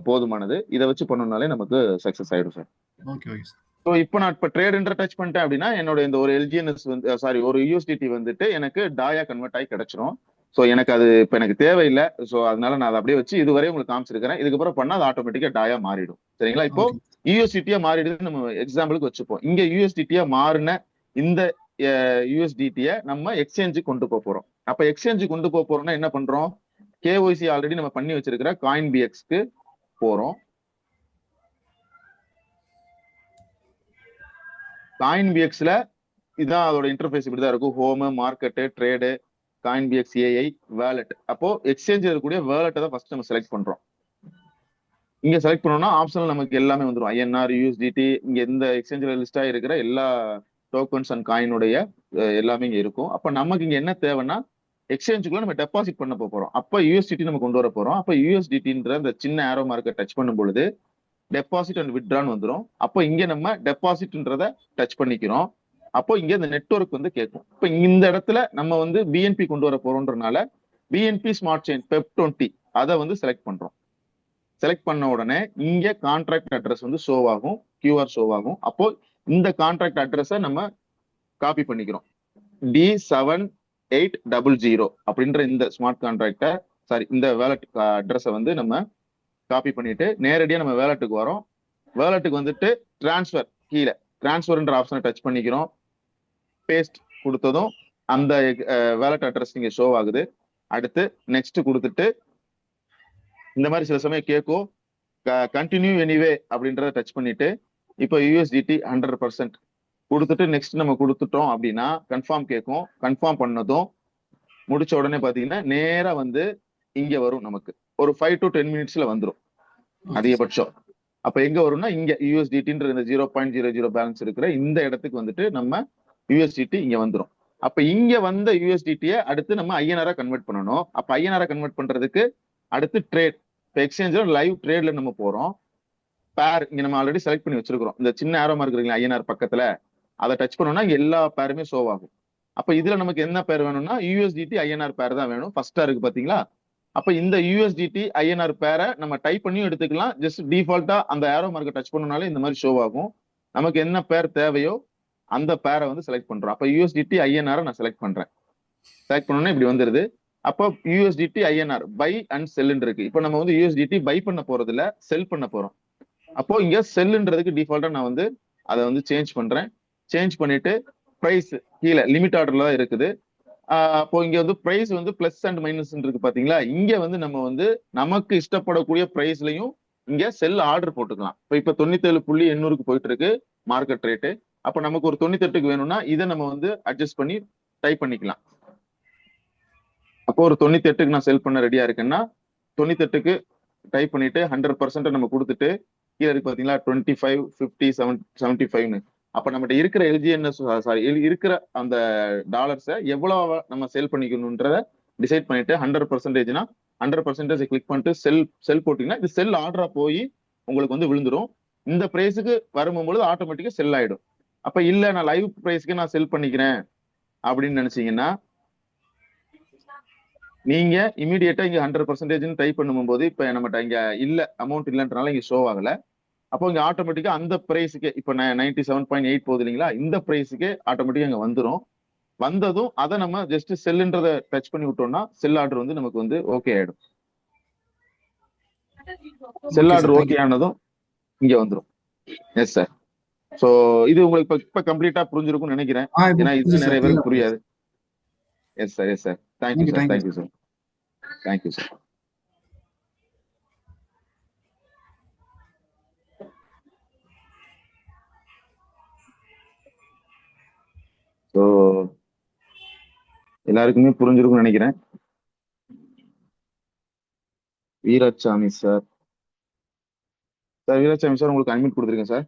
போதுமானது. இதை வச்சு பண்ணோம்னாலே நமக்கு சக்சஸ் ஆயிடும் sir. Okay okay sir. So இப்போ நான் இப்போ ட்ரேடுன்ற டச் பண்ணிட்டேன் அப்படின்னா என்னோட இந்த ஒரு எல்ஜிஎன்எஸ் வந்து சாரி ஒரு யூஎஸ்டிடி வந்துட்டு எனக்கு டாயா கன்வெர்ட் ஆகி கிடைச்சிரும். ஸோ எனக்கு அது இப்போ எனக்கு தேவையில்லை. ஸோ அதனால நான் அதை அப்படியே வச்சு இதுவரை உங்களுக்கு காமிச்சிருக்கிறேன். இதுக்கப்புறம் பண்ணா அது ஆட்டோமேட்டிக்கா டாயா மாறிடும். சரிங்களா? இப்போ ஓகே யூஎஸ்டிடியா மாறிடுது நம்ம எக்ஸாம்பிளுக்கு வச்சுப்போம். இங்க யூஎஸ்டிடியா மாறின இந்த யூஎஸ்டிடியை நம்ம எக்ஸ்சேஞ்சுக்கு கொண்டு போக போறோம். அப்ப எக்ஸ்சேஞ்சுக்கு கொண்டு போக போறோம்னா என்ன பண்றோம்? கேஒய்சி ஆல்ரெடி நம்ம பண்ணி வச்சிருக்கிற காயின் பிஎக்ஸ்க்கு போறோம். காயின் பிஎக்ஸ்ல இதான் அதோட இன்டர்ஃபேஸ் இப்படிதான் இருக்கும். Home, market, trade, coin BX AI, wallet. அப்போ எக்ஸ்சேஞ்ச் இருக்கக்கூடிய வேலட்டை தான் ஃபர்ஸ்ட் நம்ம செலக்ட் பண்றோம். இங்க செலக்ட் பண்ணோம்னா ஆப்ஷனல் நமக்கு எல்லாமே வந்துடும். ஐஎன்ஆர், யூஎஸ்டிடி, இங்க இந்த எக்ஸ்சேஞ்சில் லிஸ்ட் ஆகிருக்கிற எல்லா டோக்கன்ஸ் அண்ட் காயினுடைய எல்லாமே இங்க இருக்கும். அப்ப நமக்கு இங்க என்ன தேவைன்னா எக்ஸ்சேஞ்சுக்குள்ள நம்ம டெபாசிட் பண்ண போறோம். அப்ப யூஎஸ்டிடி நம்ம கொண்டு வர போறோம். அப்ப யூஎஸ்டிடின்ற அந்த சின்ன ஆரோ மார்க்கை டச் பண்ணும் பொழுது டெபாசிட் அண்ட் வித்ட்ரான்னு வந்துடும். அப்போ இங்க நம்ம டெபாசிட்ன்றத டச் பண்ணிக்கிறோம். அப்போ இங்க இந்த நெட்வொர்க் வந்து கேட்கும். இப்ப இந்த இடத்துல நம்ம வந்து பிஎன்பி கொண்டு வர போறோம்ன்றனால பிஎன்பி ஸ்மார்ட் செயின் பெப்20 அதை வந்து செலக்ட் பண்றோம். செலக்ட் பண்ண உடனே இங்க கான்ட்ராக்ட் அட்ரஸ் வந்து ஷோ ஆகும், கியூஆர் ஷோ ஆகும். அப்போ இந்த கான்ட்ராக்ட் அட்ரஸை நம்ம காப்பி பண்ணிக்கிறோம். D7800 அப்படின்ற இந்த ஸ்மார்ட் கான்ட்ராக்டை சாரி இந்த வேலட் அட்ரஸை வந்து நம்ம காப்பி பண்ணிட்டு நேரடியா நம்ம வேலட்டுக்கு வரோம். வேலட்டுக்கு வந்துட்டு டிரான்ஸ்ஃபர் கீழே டிரான்ஸ்ஃபர்ன்ற ஆப்ஷனை டச் பண்ணிக்கிறோம். பேஸ்ட் கொடுத்ததும் அந்த வேலட் அட்ரஸ் இங்க ஷோ ஆகுது. அடுத்து நெக்ஸ்ட் கொடுத்துட்டு இந்த மாதிரி சில சமயம் கேட்கும் கண்டினியூ எனிவே அப்படின்றத டச் பண்ணிட்டு இப்போ யூஎஸ்டிடி 100% கொடுத்துட்டு நெக்ஸ்ட் நம்ம கொடுத்துட்டோம் அப்படின்னா கன்ஃபார்ம் கேட்கும். கன்ஃபார்ம் பண்ணதும் முடிச்ச உடனே பாத்தீங்கன்னா நேரா வந்து இங்க வரும். நமக்கு ஒரு 5 to 10 மினிட்ஸ்ல வந்துடும் அதிகபட்சம். அப்ப எங்க வரும்னா இங்க யூஎஸ்டிடின்ற இந்த 0.00 பேலன்ஸ் இருக்கிற இந்த இடத்துக்கு வந்துட்டு நம்ம யூஎஸ்டிடி இங்க வந்துடும். அப்ப இங்க வந்த யூஎஸ்டிடியை அடுத்து நம்ம ஐஎன்ஆரா கன்வெர்ட் பண்ணணும். அப்ப ஐஎன்ஆரா கன்வெர்ட் பண்றதுக்கு அடுத்து ட்ரேட், இப்போ எக்ஸ்சேஞ்சில் லைவ் ட்ரேட்ல நம்ம போறோம். பேர் இங்க நம்ம ஆல்ரெடி செலக்ட் பண்ணி வச்சிருக்கிறோம். இந்த சின்ன ஆரோ மார்க் இருக்குங்களா ஐஎன்ஆர் பக்கத்துல, அதை டச் பண்ணோம்னா இங்க எல்லா பேருமே ஷோ ஆகும். அப்ப இதுல நமக்கு என்ன பேர் வேணும்னா யூஎஸ்டிடி ஐஎன்ஆர் பேர் தான் வேணும். ஃபர்ஸ்டா இருக்கு பாத்தீங்களா? அப்ப இந்த யூஎஸ்டிடி ஐஎன்ஆர் பேரை நம்ம டைப் பண்ணியும் எடுத்துக்கலாம். ஜஸ்ட் டிஃபால்ட்டா அந்த ஆரோ மார்க்கை டச் பண்ணனாலே இந்த மாதிரி ஷோ ஆகும். நமக்கு என்ன பேர் தேவையோ அந்த பேரை வந்து செலக்ட் பண்றோம். அப்ப யூஎஸ்டிடி ஐஎன்ஆரை நான் செலக்ட் பண்றேன். செலக்ட் பண்ணோன்னா இப்படி வந்துருது. அப்போ யூஎஸ்டிடி ஐஎன்ஆர் பை அண்ட் செல்லுன்னு இருக்கு. இப்போ நம்ம வந்து யூஎஸ்டிடி பை பண்ண போறது இல்ல, செல் பண்ண போறோம். அப்போ இங்க செல்லுன்றதுக்கு டிஃபால்ட்டா நான் வந்து அதை வந்து சேஞ்ச் பண்றேன். சேஞ்ச் பண்ணிட்டு பிரைஸ் கீழே லிமிட் ஆர்டர்ல தான் இருக்குது. அப்போ இங்க வந்து பிரைஸ் வந்து பிளஸ் அண்ட் மைனஸ் இருக்கு பாத்தீங்களா? இங்க வந்து நம்ம வந்து நமக்கு இஷ்டப்படக்கூடிய பிரைஸ்லயும் இங்க செல் ஆர்டர் போட்டுக்கலாம். இப்போ 97.800 போயிட்டு இருக்கு மார்க்கெட் ரேட்டு. அப்ப நமக்கு ஒரு 98க்கு வேணும்னா இதை நம்ம வந்து அட்ஜஸ்ட் பண்ணி டைப் பண்ணிக்கலாம். அப்போ ஒரு 98க்கு நான் செல் பண்ண ரெடியா இருக்கேன்னா 98க்கு டைப் பண்ணிட்டு 100% நம்ம கொடுத்துட்டு கீழே இருக்கு பாத்தீங்களா 25, 50, 75ன்னு. அப்ப நம்மகிட்ட இருக்கிற எல்ஜிஎன்எஸ் சாரி இருக்கிற அந்த டாலர்ஸை எவ்வளவு நம்ம சேல் பண்ணிக்கணும்ன்றத டிசைட் பண்ணிட்டு 100%னா 100% கிளிக் பண்ணிட்டு செல் போட்டீங்கன்னா இது செல் ஆர்டரா போய் உங்களுக்கு வந்து விழுந்துரும். இந்த பிரைஸுக்கு வரும்போது ஆட்டோமேட்டிக்கா செல் ஆயிடும். அப்ப இல்ல நான் லைவ் பிரைஸ்க்கு நான் செல் பண்ணிக்கிறேன் அப்படின்னு நினைச்சீங்கன்னா நீங்க இமீடியட்டா இங்க 100% டைப் பண்ணும்போது இப்ப நம்மகிட்ட இங்க இல்ல அமௌண்ட் இல்லைன்றனால இங்க ஷோ ஆகல. அப்போ இங்க ஆட்டோமேட்டிக்கா அந்த பிரைஸுக்கு இப்ப 97.8 போகுது இல்லைங்களா? இந்த பிரைஸுக்கு ஆட்டோமேட்டிக்கா இங்க வந்துடும். வந்ததும் அதை நம்ம ஜஸ்ட் செல்லுன்றத டச் பண்ணி விட்டோம்னா செல் ஆர்டர் வந்து நமக்கு வந்து ஓகே ஆயிடும். செல் ஆர்டர் ஓகே ஆனதும் இங்க வந்துடும். Yes sir. சோ இது உங்களுக்கு இப்ப கம்ப்ளீட்டா புரிஞ்சிருக்கும்னு நினைக்கிறேன். ஏன்னா இது நிறைய பேருக்கு புரியாது. Yes sir, yes sir. Thank you sir, thank you sir, thank you sir. So எல்லாருக்குமே புரிஞ்சிருக்கும்னு நினைக்கிறேன். வீராசாமி சார், வீராசாமி சார் உங்களுக்கு அட்மிட் கொடுத்துருக்கேன் சார்.